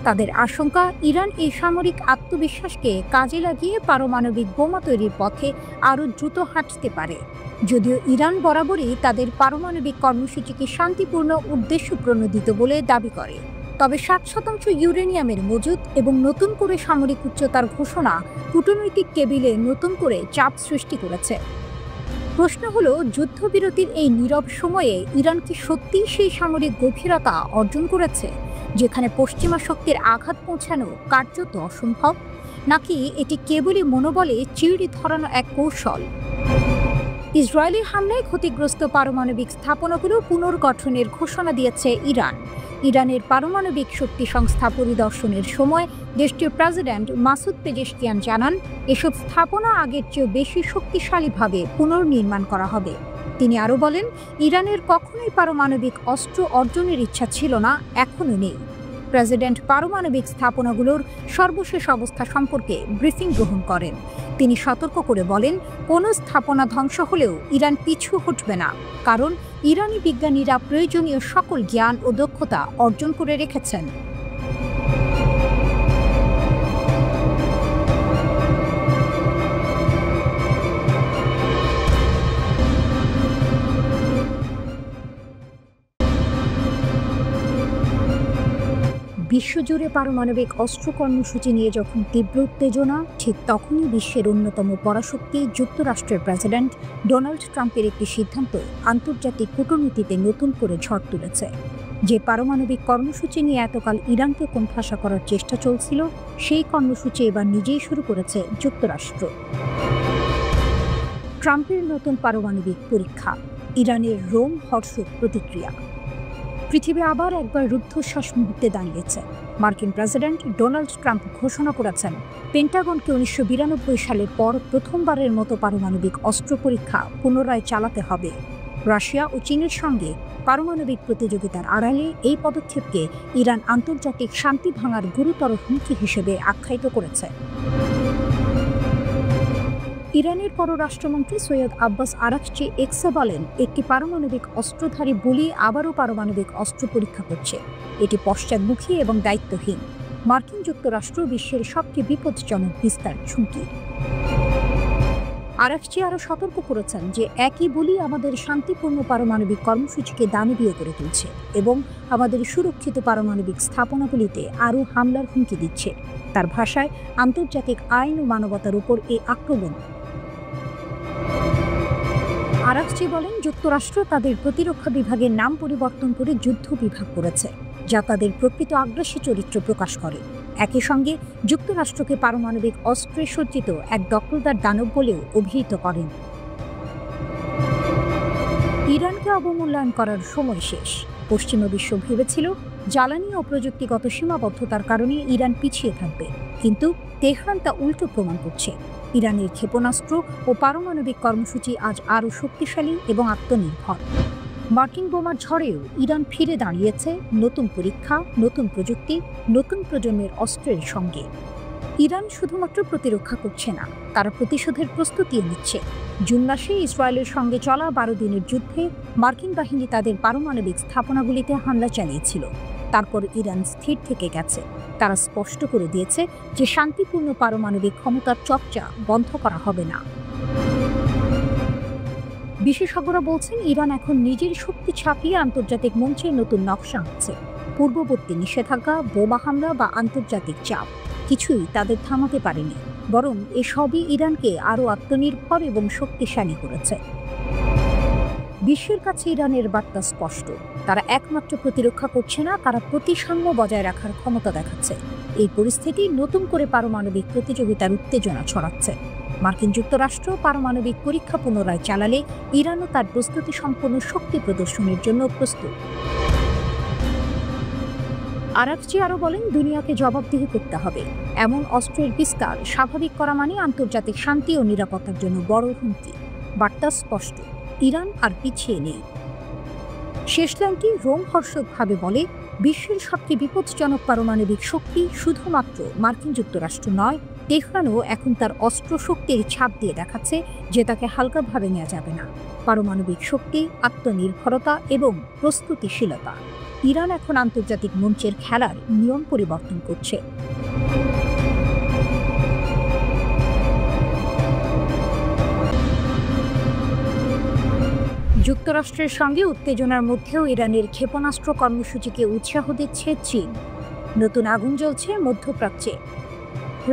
তাদের আশঙ্কা, ইরান এই সামরিক আত্মবিশ্বাসকে কাজে লাগিয়ে পারমাণবিক বোমা তৈরির পথে আরও দ্রুত হাঁটতে পারে। যদিও ইরান বরাবরই তাদের পারমাণবিক কর্মসূচিকে শান্তিপূর্ণ উদ্দেশ্যপ্রণোদিত বলে দাবি করে, তবে 60% ইউরেনিয়ামের মজুত এবং নতুন করে সামরিক উচ্চতার ঘোষণা কূটনৈতিক টেবিলে নতুন করে চাপ সৃষ্টি করেছে। প্রশ্ন হলো, যুদ্ধবিরতির এই নীরব সময়ে ইরান কি সত্যিই সেই সামরিক গভীরতা অর্জন করেছে যেখানে পশ্চিমা শক্তির আঘাত পৌঁছানো কার্যত অসম্ভব, নাকি এটি কেবলই মনোবলে চিড়ি ধরানো এক কৌশল? ইসরায়েলি হামলায় ক্ষতিগ্রস্ত পারমাণবিক স্থাপনাগুলো পুনর্গঠনের ঘোষণা দিয়েছে ইরান। ইরানের পারমাণবিক শক্তি সংস্থা পরিদর্শনের সময় দেশটির প্রেসিডেন্ট মাসুদ পেজেশকিয়ান জানান, এসব স্থাপনা আগের চেয়েও বেশি শক্তিশালীভাবে পুনর্নির্মাণ করা হবে। তিনি আরও বলেন, ইরানের কখনোই পারমাণবিক অস্ত্র অর্জনের ইচ্ছা ছিল না, এখনও নেই। প্রেসিডেন্ট পারমাণবিক স্থাপনাগুলোর সর্বশেষ অবস্থা সম্পর্কে ব্রিফিং গ্রহণ করেন। তিনি সতর্ক করে বলেন, কোনো স্থাপনা ধ্বংস হলেও ইরান পিছু হটবে না, কারণ ইরানি বিজ্ঞানীরা প্রয়োজনীয় সকল জ্ঞান ও দক্ষতা অর্জন করে রেখেছেন। বিশ্বজুড়ে পারমাণবিক অস্ত্র কর্মসূচি নিয়ে যখন তীব্র উত্তেজনা, ঠিক তখনই বিশ্বের অন্যতম পরাশক্তি যুক্তরাষ্ট্রের প্রেসিডেন্ট ডোনাল্ড ট্রাম্পের একটি সিদ্ধান্ত আন্তর্জাতিক কূটনীতিতে নতুন করে ঝড় তুলেছে। যে পারমাণবিক কর্মসূচি নিয়ে এতকাল ইরানকে কোণঠাসা করার চেষ্টা চলছিল, সেই কর্মসূচি এবার নিজেই শুরু করেছে যুক্তরাষ্ট্র। ট্রাম্পের নতুন পারমাণবিক পরীক্ষা, ইরানের রোম হর্ষক প্রতিক্রিয়া। পৃথিবী আবার একবার রুদ্ধশ্বাস মুহূর্তে দাঁড়িয়েছে। মার্কিন প্রেসিডেন্ট ডোনাল্ড ট্রাম্প ঘোষণা করেছেন, পেন্টাগনকে 1992 সালের পর প্রথমবারের মতো পারমাণবিক অস্ত্র পরীক্ষা পুনরায় চালাতে হবে। রাশিয়া ও চীনের সঙ্গে পারমাণবিক প্রতিযোগিতার আড়ালে এই পদক্ষেপকে ইরান আন্তর্জাতিক শান্তি ভাঙার গুরুতর হুমকি হিসেবে আখ্যায়িত করেছে। ইরানের পররাষ্ট্রমন্ত্রী সৈয়দ আব্বাস আরাকচি এক্সে বলেন, একটি পারমাণবিক অস্ত্রধারী বুলি আবারও পারমাণবিক অস্ত্র পরীক্ষা করছে। এটি পশ্চাদমুখী এবং দায়িত্বহীন। মার্কিন যুক্তরাষ্ট্র বিশ্বের সবচেয়ে বিপজ্জনক বিস্তার ঝুঁকি। আরাকচি আরও সতর্ক করেছেন যে একই বুলি আমাদের শান্তিপূর্ণ পারমাণবিক কর্মসূচিকে দানবীয় করে তুলছে এবং আমাদের সুরক্ষিত পারমাণবিক স্থাপনাগুলিতে আরও হামলার হুমকি দিচ্ছে। তার ভাষায়, আন্তর্জাতিক আইন ও মানবতার উপর এই আক্রমণ। আরাকচি বলেন, যুক্তরাষ্ট্র তাদের প্রতিরক্ষা বিভাগের নাম পরিবর্তন করে যুদ্ধ বিভাগ করেছে, যা তাদের প্রকৃত আগ্রাসী চরিত্র প্রকাশ করে। একই সঙ্গে যুক্তরাষ্ট্রকে পারমাণবিক অস্ত্রে সজ্জিত এক দখলদার দানব বলেও অভিহিত করেন। ইরানকে অবমূল্যায়ন করার সময় শেষ। পশ্চিমা বিশ্ব ভেবেছিল জ্বালানি ও প্রযুক্তিগত সীমাবদ্ধতার কারণে ইরান পিছিয়ে থাকবে, কিন্তু তেহরান তা উল্টো প্রমাণ করছে। ইরানের ক্ষেপণাস্ত্র ও পারমাণবিক কর্মসূচি আজ আরও শক্তিশালী এবং আত্মনির্ভর। মার্কিন বোমার ঝড়েও ইরান ফিরে দাঁড়িয়েছে নতুন পরীক্ষা, নতুন প্রযুক্তি, নতুন প্রজন্মের অস্ত্রের সঙ্গে। ইরান শুধুমাত্র প্রতিরক্ষা করছে না, তারা প্রতিশোধের প্রস্তুতিও নিচ্ছে। জুন মাসে ইসরায়েলের সঙ্গে চলা 12 দিনের যুদ্ধে মার্কিন বাহিনী তাদের পারমাণবিক স্থাপনাগুলিতে হামলা চালিয়েছিল। তারপর ইরান স্থির থেকে গেছে। তারা স্পষ্ট করে দিয়েছে যে শান্তিপূর্ণ পারমাণবিক ক্ষমতার চর্চা বন্ধ করা হবে না। বিশেষজ্ঞরা বলছেন, ইরান এখন নিজের শক্তি ছাপিয়ে আন্তর্জাতিক মঞ্চে নতুন নকশা আনছে। পূর্ববর্তী নিষেধাজ্ঞা, বোমা হামলা বা আন্তর্জাতিক চাপ কিছুই তাদের থামাতে পারেনি, বরং এসবই ইরানকে আরও আত্মনির্ভর এবং শক্তিশালী করেছে। বিশ্বের কাছে ইরানের বার্তা স্পষ্ট, তারা একমাত্র প্রতিরক্ষা করছে না, তারা প্রতিসাম্য বজায় রাখার ক্ষমতা দেখাচ্ছে। এই পরিস্থিতি নতুন করে পারমাণবিক প্রতিযোগিতার উত্তেজনা ছড়াচ্ছে। মার্কিন যুক্তরাষ্ট্র পারমাণবিক পরীক্ষা পুনরায় চালালে ইরানও তার প্রস্তুতি সম্পন্ন শক্তি প্রদর্শনের জন্য প্রস্তুত। আরাকচি আরও বলেন, দুনিয়াকে জবাবদিহি করতে হবে। এমন অস্ত্রের বিস্তার স্বাভাবিক করা মানে আন্তর্জাতিক শান্তি ও নিরাপত্তার জন্য বড় হুমকি। বার্তা স্পষ্ট, ইরান আর পিছিয়ে নেই। শেষ লাইনটি রোমহর্ষকভাবে বলে, বিশ্বের সবচেয়ে বিপজ্জনক পারমাণবিক শক্তি শুধুমাত্র মার্কিন যুক্তরাষ্ট্র নয়, তেহরানও এখন তার অস্ত্র শক্তির ছাপ দিয়ে দেখাচ্ছে যে তাকে হালকাভাবে নেওয়া যাবে না। পারমাণবিক শক্তি, আত্মনির্ভরতা এবং প্রস্তুতিশীলতা, ইরান এখন আন্তর্জাতিক মঞ্চের খেলার নিয়ম পরিবর্তন করছে। যুক্তরাষ্ট্রের সঙ্গে উত্তেজনার মধ্যেও ইরানের ক্ষেপণাস্ত্র কর্মসূচিকে উৎসাহ দিচ্ছে চীন। নতুন আগুন জ্বলছে মধ্যপ্রাচ্যে।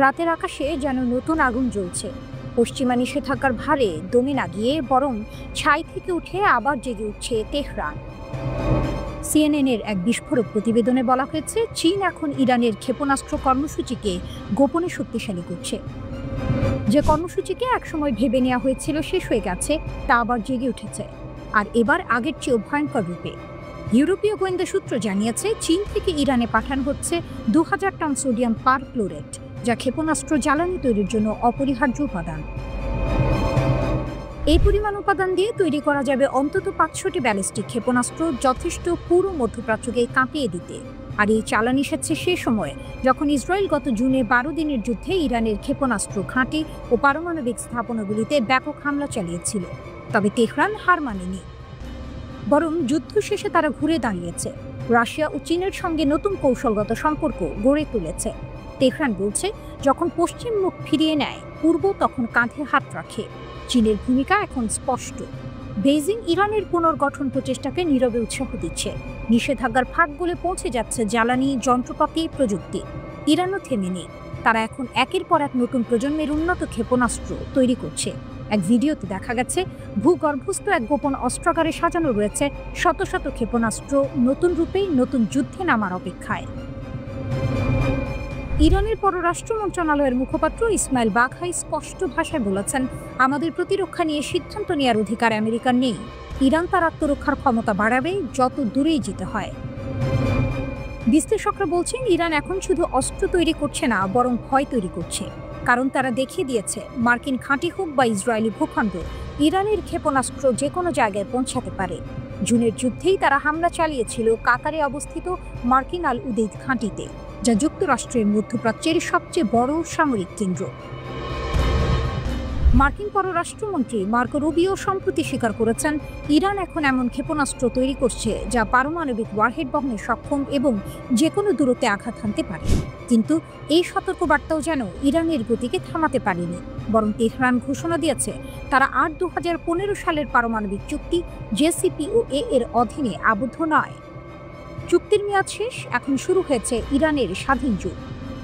রাতের আকাশে যেন নতুন আগুন জ্বলছে। পশ্চিমা নিষেধাজ্ঞার ভারে দমে না গিয়ে বরং ছাই থেকে উঠে আবার জেগে উঠছে তেহরান। সিএনএনের এক বিস্ফোরক প্রতিবেদনে বলা হয়েছে, চীন এখন ইরানের ক্ষেপণাস্ত্র কর্মসূচিকে গোপনে শক্তিশালী করছে। যে কর্মসূচিকে একসময় ভেবে নেওয়া হয়েছিল শেষ হয়ে গেছে, তা আবার জেগে উঠেছে, আর এবার আগের চেয়েও ভয়ঙ্কর রূপে। ইউরোপীয় গোয়েন্দা সূত্র জানিয়েছে, চীন থেকে ইরানে পাঠানো হচ্ছে 2000 টন সোডিয়াম পারক্লোরেট, যা ক্ষেপণাস্ত্র জ্বালানি তৈরির জন্য অপরিহার্য উপাদান। এই পরিমাণ উপাদান দিয়ে তৈরি করা যাবে অন্তত 500টি ব্যালিস্টিক ক্ষেপণাস্ত্র, যথেষ্ট পুরো মধ্যপ্রাচ্যকে কাঁপিয়ে দিতে। আর এই চালান এসেছে সে সময়ে যখন ইসরায়েল গত জুনে 12 দিনের যুদ্ধে ইরানের ক্ষেপণাস্ত্র ঘাঁটি ও পারমাণবিক স্থাপনাগুলিতে ব্যাপক হামলা চালিয়েছিল। তবে তেহরান হার মানেনি, বরং যুদ্ধ শেষে তারা ঘুরে দাঁড়িয়েছে, রাশিয়া ও চীনের সঙ্গে নতুন কৌশলগত সম্পর্ক গড়ে তুলেছে। তেহরান বলছে, যখন পশ্চিম মুখ ফিরিয়ে নেয়, পূর্ব তখন কাঁধে হাত রাখে। চীনের ভূমিকা এখন স্পষ্ট। বেইজিং ইরানের পুনর্গঠন প্রচেষ্টাকে নীরবে উৎসাহ দিচ্ছে। নিষেধাজ্ঞার ফাঁক গলে পৌঁছে যাচ্ছে জ্বালানি, যন্ত্রপাতি, প্রযুক্তি। ইরানও থেমে নেই। তারা এখন একের পর এক নতুন প্রজন্মের উন্নত ক্ষেপণাস্ত্র তৈরি করছে। এক ভিডিওতে দেখা গেছে ভূগর্ভস্থ এক গোপন অস্ত্রাগারে সাজানো রয়েছে শত শত ক্ষেপণাস্ত্র, নতুন রূপেই নতুন যুদ্ধে নামার অপেক্ষায়। ইরানের পররাষ্ট্র মন্ত্রণালয়ের মুখপাত্র ইসমাইল বাঘাই স্পষ্ট ভাষায় বলেছেন, আমাদের প্রতিরক্ষা নিয়ে সিদ্ধান্ত নেওয়ার অধিকার আমেরিকার নেই। ইরান তার আত্মরক্ষার ক্ষমতা বাড়াবে যত দূরেই যেতে হয়। বিশ্লেষকরা বলছেন, ইরান এখন শুধু অস্ত্র তৈরি করছে না, বরং ভয় তৈরি করছে। কারণ তারা দেখিয়ে দিয়েছে, মার্কিন ঘাঁটি হোক বা ইসরায়েলি ভূখণ্ড, ইরানের ক্ষেপণাস্ত্র যে কোনো জায়গায় পৌঁছাতে পারে। জুনের যুদ্ধেই তারা হামলা চালিয়েছিল কাতারে অবস্থিত মার্কিন আল উদেইদ ঘাঁটিতে, যা যুক্তরাষ্ট্রের মধ্যপ্রাচ্যের সবচেয়ে বড় সামরিক কেন্দ্র। মার্কিন পররাষ্ট্রমন্ত্রী মার্কো রুবিও সম্প্রতি স্বীকার করেছেন, ইরান এখন এমন ক্ষেপণাস্ত্র তৈরি করছে যা পারমাণবিক ওয়ারহেড বহনে সক্ষম এবং যে কোনো দূরত্বে আঘাত হানতে পারে। কিন্তু এই সতর্কবার্তাও যেন ইরানের গতিকে থামাতে পারেনি, বরং তেহরান ঘোষণা দিয়েছে তারা আর 2015 সালের পারমাণবিক চুক্তি JCPOA এর অধীনে আবদ্ধ নয়। চুক্তির মেয়াদ শেষ, এখন শুরু হয়েছে ইরানের স্বাধীন যুগ।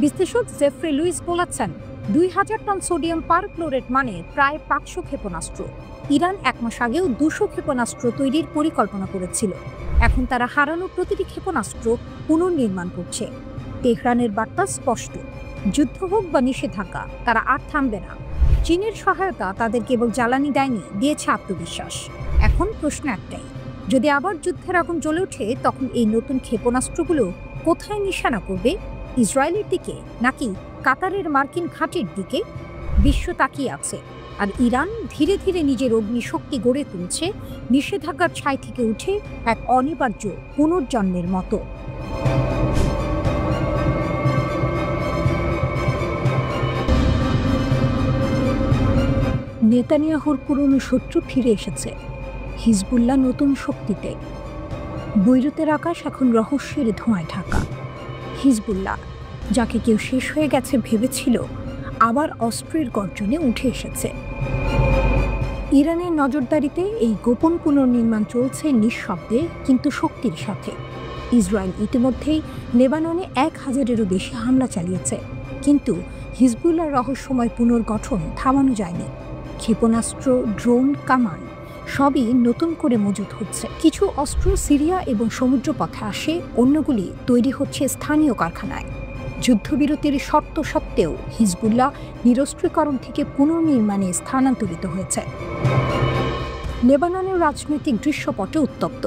বিশ্লেষক জেফ্রি লুইস বলেছেন, 2000 টন সোডিয়াম পারক্লোরেট মানে প্রায় 500 ক্ষেপণাস্ত্র। ইরান 1 মাস আগেও 200 ক্ষেপণাস্ত্র তৈরির পরিকল্পনা করেছিল। এখন তারা হারানো প্রতিটি ক্ষেপণাস্ত্র পুনর্নির্মাণ করছে। তেহরানের বার্তা স্পষ্ট, যুদ্ধ হোক বা নিষেধাজ্ঞা, তারা আর থামবে না। চীনের সহায়তা তাদের কেবল জ্বালানি দেয়নি, দিয়েছে আত্মবিশ্বাস। এখন প্রশ্ন একটাই, যদি আবার যুদ্ধের আগুন জ্বলে ওঠে, তখন এই নতুন ক্ষেপণাস্ত্রগুলো কোথায় নিশানা করবে? ইসরায়েলের দিকে নাকি কাতারের মার্কিন ঘাঁটির দিকে? বিশ্ব তাকিয়ে আছে, আর ইরান ধীরে ধীরে নিজের অগ্নিশক্তি গড়ে তুলছে, নিষেধাজ্ঞার ছাই থেকে উঠে এক অনিবার্য পুনর্জন্মের মতো। নেতানিয়াহুর পুরনো শত্রু ফিরে এসেছে, হিজবুল্লাহ নতুন শক্তিতে। বৈরুতের আকাশ এখন রহস্যের ধোঁয়ায় ঢাকা। হিজবুল্লাহ, যাকে কেউ শেষ হয়ে গেছে ভেবেছিল, আবার অস্ত্রের গর্জনে উঠে এসেছে। ইরানের নজরদারিতে এই গোপন পুনর্নির্মাণ চলছে নিঃশব্দে কিন্তু শক্তির সাথে। ইসরায়েল ইতিমধ্যেই লেবাননে 1000-এরও বেশি হামলা চালিয়েছে, কিন্তু হিজবুল্লাহর রহস্যময় পুনর্গঠন থামানো যায়নি। ক্ষেপণাস্ত্র, ড্রোন, কামান সবই নতুন করে মজুত হচ্ছে। কিছু অস্ত্র সিরিয়া এবং সমুদ্রপথে আসে, অন্যগুলি তৈরি হচ্ছে স্থানীয় কারখানায়। যুদ্ধবিরতির শর্ত সত্ত্বেও হিজবুল্লাহ নিরস্ত্রীকরণ থেকে পুনর্নির্মাণে স্থানান্তরিত হয়েছে। লেবাননের রাজনৈতিক দৃশ্যপটে উত্তপ্ত।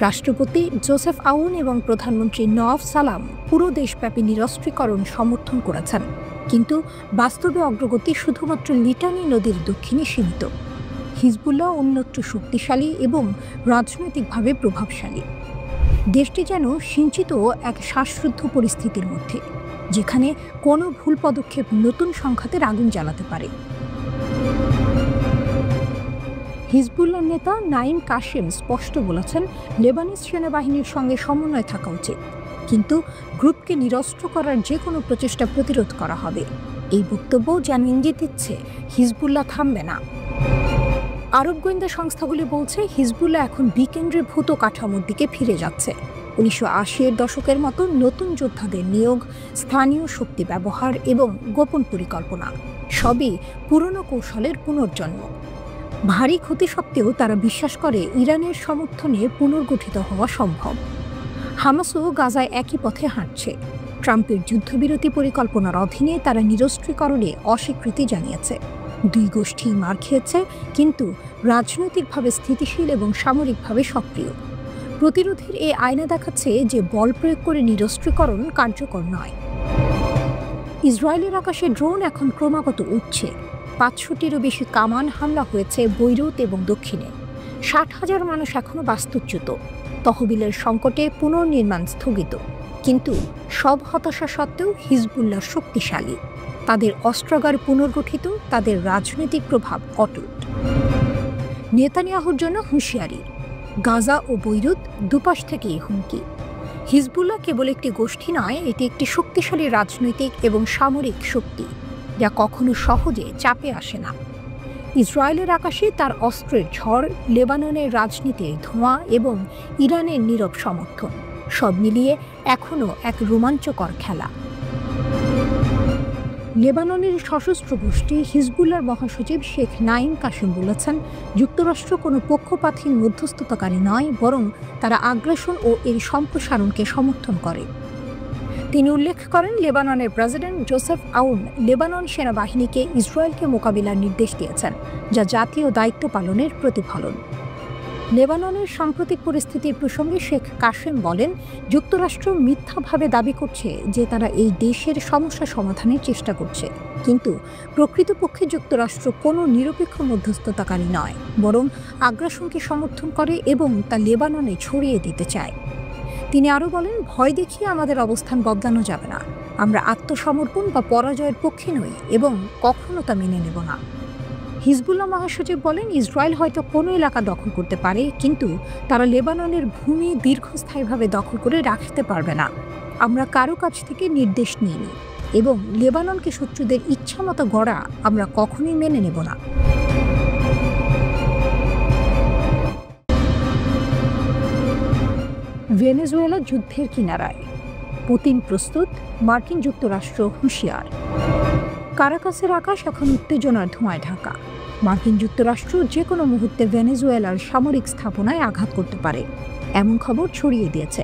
রাষ্ট্রপতি জোসেফ আউন এবং প্রধানমন্ত্রী নওয়াফ সালাম পুরো দেশব্যাপী নিরস্ত্রীকরণ সমর্থন করেছেন, কিন্তু বাস্তবে অগ্রগতি শুধুমাত্র লিটানি নদীর দক্ষিণে সীমিত। হিজবুল্লাহ অন্যত্র শক্তিশালী এবং রাজনৈতিকভাবে প্রভাবশালী। দেশটি যেন সিঞ্চিত এক শ্বাসরুদ্ধ পরিস্থিতির মধ্যে, যেখানে কোনো ভুল পদক্ষেপ নতুন সংঘাতের আগুন জ্বালাতে পারে। হিজবুল্লাহ নেতা নাইম কাশেম স্পষ্ট বলেছেন, লেবানিজ সেনাবাহিনীর সঙ্গে সমন্বয় থাকা উচিত, কিন্তু গ্রুপকে নিরস্ত্র করার যে কোনো প্রচেষ্টা প্রতিরোধ করা হবে। এই বক্তব্য যেন ইঙ্গিত দিচ্ছে হিজবুল্লাহ থামবে না। আরব গোয়েন্দা সংস্থাগুলি বলছে, হিজবুল্লাহ এখন বিকেন্দ্রীভূত কাঠামোর দিকে ফিরে যাচ্ছে। 1980-এর দশকের মতো নতুন যোদ্ধাদের নিয়োগ, স্থানীয় শক্তি ব্যবহার এবং গোপন পরিকল্পনা সবই পুরনো কৌশলের পুনর্জন্ম। ভারী ক্ষতি সত্ত্বেও তারা বিশ্বাস করে ইরানের সমর্থনে পুনর্গঠিত হওয়া সম্ভব। হামাসও গাজায় একই পথে হাঁটছে। ট্রাম্পের যুদ্ধবিরতি পরিকল্পনার অধীনে তারা নিরস্ত্রীকরণে অস্বীকৃতি জানিয়েছে। দুই গোষ্ঠী মার খেয়েছে, কিন্তু রাজনৈতিকভাবে স্থিতিশীল এবং সামরিকভাবে সক্রিয়। প্রতিরোধের এই আয়না দেখাচ্ছে যে বল প্রয়োগ করে নিরস্ত্রীকরণ কার্যকর নয়। ইসরায়েলের আকাশে ড্রোন এখন ক্রমাগত উঠছে। 500-টিরও বেশি কামান হামলা হয়েছে বৈরুত এবং দক্ষিণে। 60,000 মানুষ এখনও বাস্তুচ্যুত। তহবিলের সংকটে পুনর্নির্মাণ স্থগিত। কিন্তু সব হতাশা সত্ত্বেও হিজবুল্লাহ শক্তিশালী, তাদের অস্ত্রাগার পুনর্গঠিত, তাদের রাজনৈতিক প্রভাব অটুট। নেতানিয়াহুর জন্য হুঁশিয়ারি, গাজা ও বৈরুত দুপাশ থেকেই হুমকি। হিজবুল্লাহ কেবল একটি গোষ্ঠী নয়, এটি একটি শক্তিশালী রাজনৈতিক এবং সামরিক শক্তি, যা কখনো সহজে চাপে আসে না। ইসরায়েলের আকাশে তার অস্ত্রের ঝড়, লেবাননের রাজনীতির ধোঁয়া এবং ইরানের নীরব সমর্থন, সব মিলিয়ে এখনও এক রোমাঞ্চকর খেলা। লেবাননের সশস্ত্র গোষ্ঠী হিজবুল্লাহর মহাসচিব শেখ নাঈম কাসেম বলেছেন, যুক্তরাষ্ট্র কোনো পক্ষপাতহীন মধ্যস্থতাকারী নয়, বরং তারা আগ্রাসন ও এর সম্প্রসারণকে সমর্থন করে। তিনি উল্লেখ করেন, লেবাননের প্রেসিডেন্ট জোসেফ আউন লেবানন সেনাবাহিনীকে ইসরায়েলকে মোকাবিলার নির্দেশ দিয়েছেন, যা জাতীয় দায়িত্ব পালনের প্রতিফলন। লেবাননের সাম্প্রতিক পরিস্থিতির প্রসঙ্গে শেখ কাসেম বলেন, যুক্তরাষ্ট্র মিথ্যাভাবে দাবি করছে যে তারা এই দেশের সমস্যা সমাধানের চেষ্টা করছে, কিন্তু প্রকৃতপক্ষে যুক্তরাষ্ট্র কোনো নিরপেক্ষ মধ্যস্থতাকারী নয়, বরং আগ্রাসনকে সমর্থন করে এবং তা লেবাননে ছড়িয়ে দিতে চায়। তিনি আরও বলেন, ভয় দেখিয়ে আমাদের অবস্থান বদলানো যাবে না। আমরা আত্মসমর্পণ বা পরাজয়ের পক্ষে নই এবং কখনো তা মেনে নেব না। হিজবুল্লাহ মহাসচিব বলেন, ইসরায়েল হয়তো কোনো এলাকা দখল করতে পারে, কিন্তু তারা লেবাননের ভূমি দীর্ঘস্থায়ীভাবে দখল করে রাখতে পারবে না। আমরা কারো কাছ থেকে নির্দেশ নিইনি এবং লেবাননকে শত্রুদের ইচ্ছামতো গড়া আমরা কখনোই মেনে নেব না। ভেনেজুয়েলা যুদ্ধের কিনারায়, পুতিন প্রস্তুত, মার্কিন যুক্তরাষ্ট্র হুঁশিয়ার। কারাকাসের আকাশ এখন উত্তেজনার ধোঁয়ায় ঢাকা। মার্কিন যুক্তরাষ্ট্র যে কোনো মুহূর্তে ভেনেজুয়েলার সামরিক স্থাপনায় আঘাত করতে পারে, এমন খবর ছড়িয়ে দিয়েছে।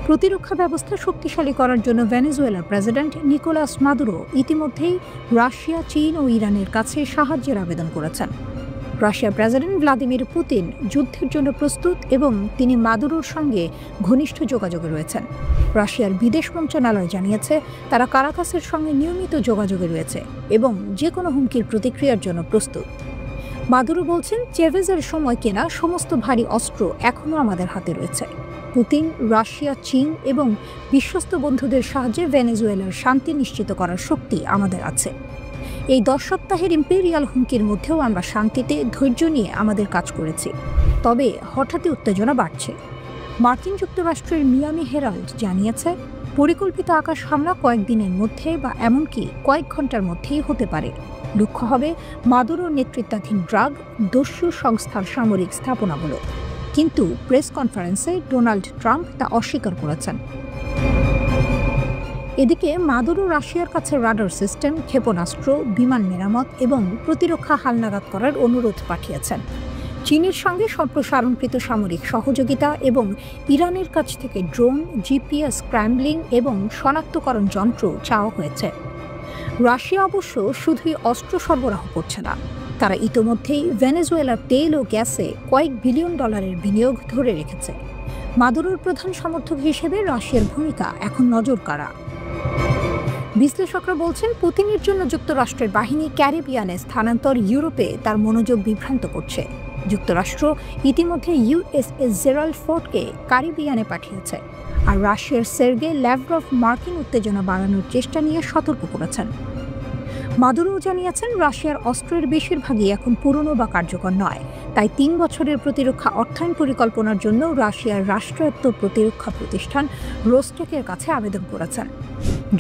প্রতিরক্ষা ব্যবস্থা শক্তিশালী করার জন্য ভেনেজুয়েলার প্রেসিডেন্ট নিকোলাস মাদুরো ইতিমধ্যেই রাশিয়া, চীন ও ইরানের কাছে সাহায্যের আবেদন করেছেন। রাশিয়ার প্রেসিডেন্ট ভ্লাদিমির পুতিন যুদ্ধের জন্য প্রস্তুত এবং তিনি মাদুরোর সঙ্গে ঘনিষ্ঠ যোগাযোগে রয়েছেন। রাশিয়ার বিদেশ মন্ত্রণালয় জানিয়েছে, তারা কারাকাসের সঙ্গে নিয়মিত যোগাযোগে রয়েছে এবং যে কোনো হুমকির প্রতিক্রিয়ার জন্য প্রস্তুত। মাদুরো বলছেন, চেভেজের সময় কেনা সমস্ত ভারী অস্ত্র এখনও আমাদের হাতে রয়েছে। পুতিন, রাশিয়া, চীন এবং বিশ্বস্ত বন্ধুদের সাহায্যে ভেনেজুয়েলার শান্তি নিশ্চিত করার শক্তি আমাদের আছে। এই 10 সপ্তাহের ইম্পেরিয়াল হুমকির মধ্যেও আমরা শান্তিতে ধৈর্য নিয়ে আমাদের কাজ করেছি, তবে হঠাৎই উত্তেজনা বাড়ছে। মার্কিন যুক্তরাষ্ট্রের মিয়ামি হেরাল্ড জানিয়েছে, পরিকল্পিত আকাশ হামলা কয়েকদিনের মধ্যে বা এমনকি কয়েক ঘন্টার মধ্যেই হতে পারে। লক্ষ্য হবে মাদুরোর নেতৃত্বাধীন ড্রাগ দস্যু সংস্থার সামরিক স্থাপনাগুলো। কিন্তু প্রেস কনফারেন্সে ডোনাল্ড ট্রাম্প তা অস্বীকার করেছেন। এদিকে মাদুরো রাশিয়ার কাছে রাডার সিস্টেম, ক্ষেপণাস্ত্র, বিমান মেরামত এবং প্রতিরক্ষা হালনাগাদ করার অনুরোধ পাঠিয়েছেন। চীনের সঙ্গে সম্প্রসারণকৃত সামরিক সহযোগিতা এবং ইরানের কাছ থেকে ড্রোন, জিপিএস স্ক্র্যাম্বলিং এবং শনাক্তকরণ যন্ত্র চাওয়া হয়েছে। রাশিয়া অবশ্য শুধুই অস্ত্র সরবরাহ করছে না, তারা ইতোমধ্যেই ভেনেজুয়েলার তেল ও গ্যাসে কয়েক বিলিয়ন ডলারের বিনিয়োগ ধরে রেখেছে। মাদুরোর প্রধান সমর্থক হিসেবে রাশিয়ার ভূমিকা এখন নজরকাড়া। বিশ্লেষকরা বলছেন, পুতিনের জন্য যুক্তরাষ্ট্রের বাহিনী ক্যারিবিয়ানে স্থানান্তর ইউরোপে তার মনোযোগ বিভ্রান্ত করছে। যুক্তরাষ্ট্র ইতিমধ্যে ইউএসএস জেরাল্ড ফোর্ডকে ক্যারিবিয়ানে পাঠিয়েছে, আর রাশিয়ার সের্গে ল্যাভরভ মার্কিন উত্তেজনা বাড়ানোর চেষ্টা নিয়ে সতর্ক করেছেন। মাদুরো জানিয়েছেন, রাশিয়ার অস্ত্রের বেশিরভাগই এখন পুরনো বা কার্যকর নয়, তাই 3 বছরের প্রতিরক্ষা অর্থায়ন পরিকল্পনার জন্য রাশিয়ার রাষ্ট্রায়ত্ত প্রতিরক্ষা প্রতিষ্ঠান রোস্টেকের কাছে আবেদন করেছেন।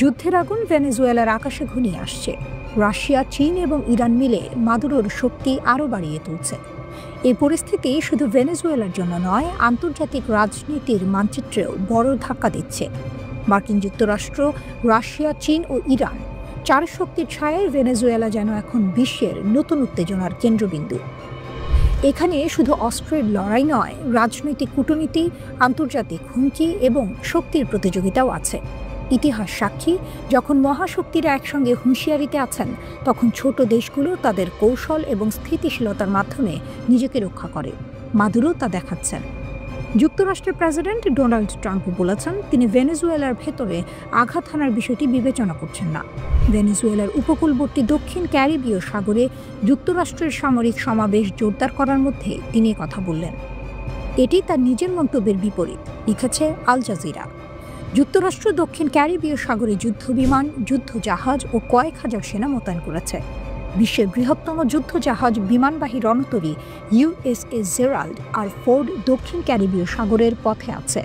যুদ্ধের আগুন ভেনেজুয়েলার আকাশে ঘনিয়ে আসছে। রাশিয়া, চীন এবং ইরান মিলে মাদুরোর শক্তি আরও বাড়িয়ে তুলছে। এই পরিস্থিতি শুধু ভেনেজুয়েলার জন্য নয়, আন্তর্জাতিক রাজনীতির মানচিত্রেও বড় ধাক্কা দিচ্ছে। মার্কিন যুক্তরাষ্ট্র, রাশিয়া, চীন ও ইরান 4 শক্তির ছায়ায় ভেনেজুয়েলা যেন এখন বিশ্বের নতুন উত্তেজনার কেন্দ্রবিন্দু। এখানে শুধু অস্ত্রের লড়াই নয়, রাজনৈতিক কূটনীতি, আন্তর্জাতিক হুমকি এবং শক্তির প্রতিযোগিতাও আছে। ইতিহাস সাক্ষী, যখন মহাশক্তিরা একসঙ্গে হুঁশিয়ারিতে আছেন, তখন ছোট দেশগুলো তাদের কৌশল এবং স্থিতিশীলতার মাধ্যমে নিজেকে রক্ষা করে। মাদুরো তা দেখাচ্ছেন। যুক্তরাষ্ট্রের প্রেসিডেন্ট ডোনাল্ড ট্রাম্প বলেছেন, তিনি ভেনেজুয়েলার ভেতরে আঘাত হানার বিষয়টি বিবেচনা করছেন না। ভেনেজুয়েলার উপকূলবর্তী দক্ষিণ ক্যারিবীয় সাগরে যুক্তরাষ্ট্রের সামরিক সমাবেশ জোরদার করার মধ্যে তিনি কথা বললেন। এটি তার নিজের মন্তব্যের বিপরীত, লিখেছে আল জাজিরা। যুক্তরাষ্ট্র দক্ষিণ ক্যারিবীয় সাগরে যুদ্ধবিমান, যুদ্ধজাহাজ ও কয়েক হাজার সেনা মোতায়েন করেছে। বিশ্বের বৃহত্তম যুদ্ধজাহাজ বিমানবাহী রণতরী ইউএসএস জেরাল্ড আর ফোর্ড দক্ষিণ ক্যারিবীয় সাগরের পথে আছে।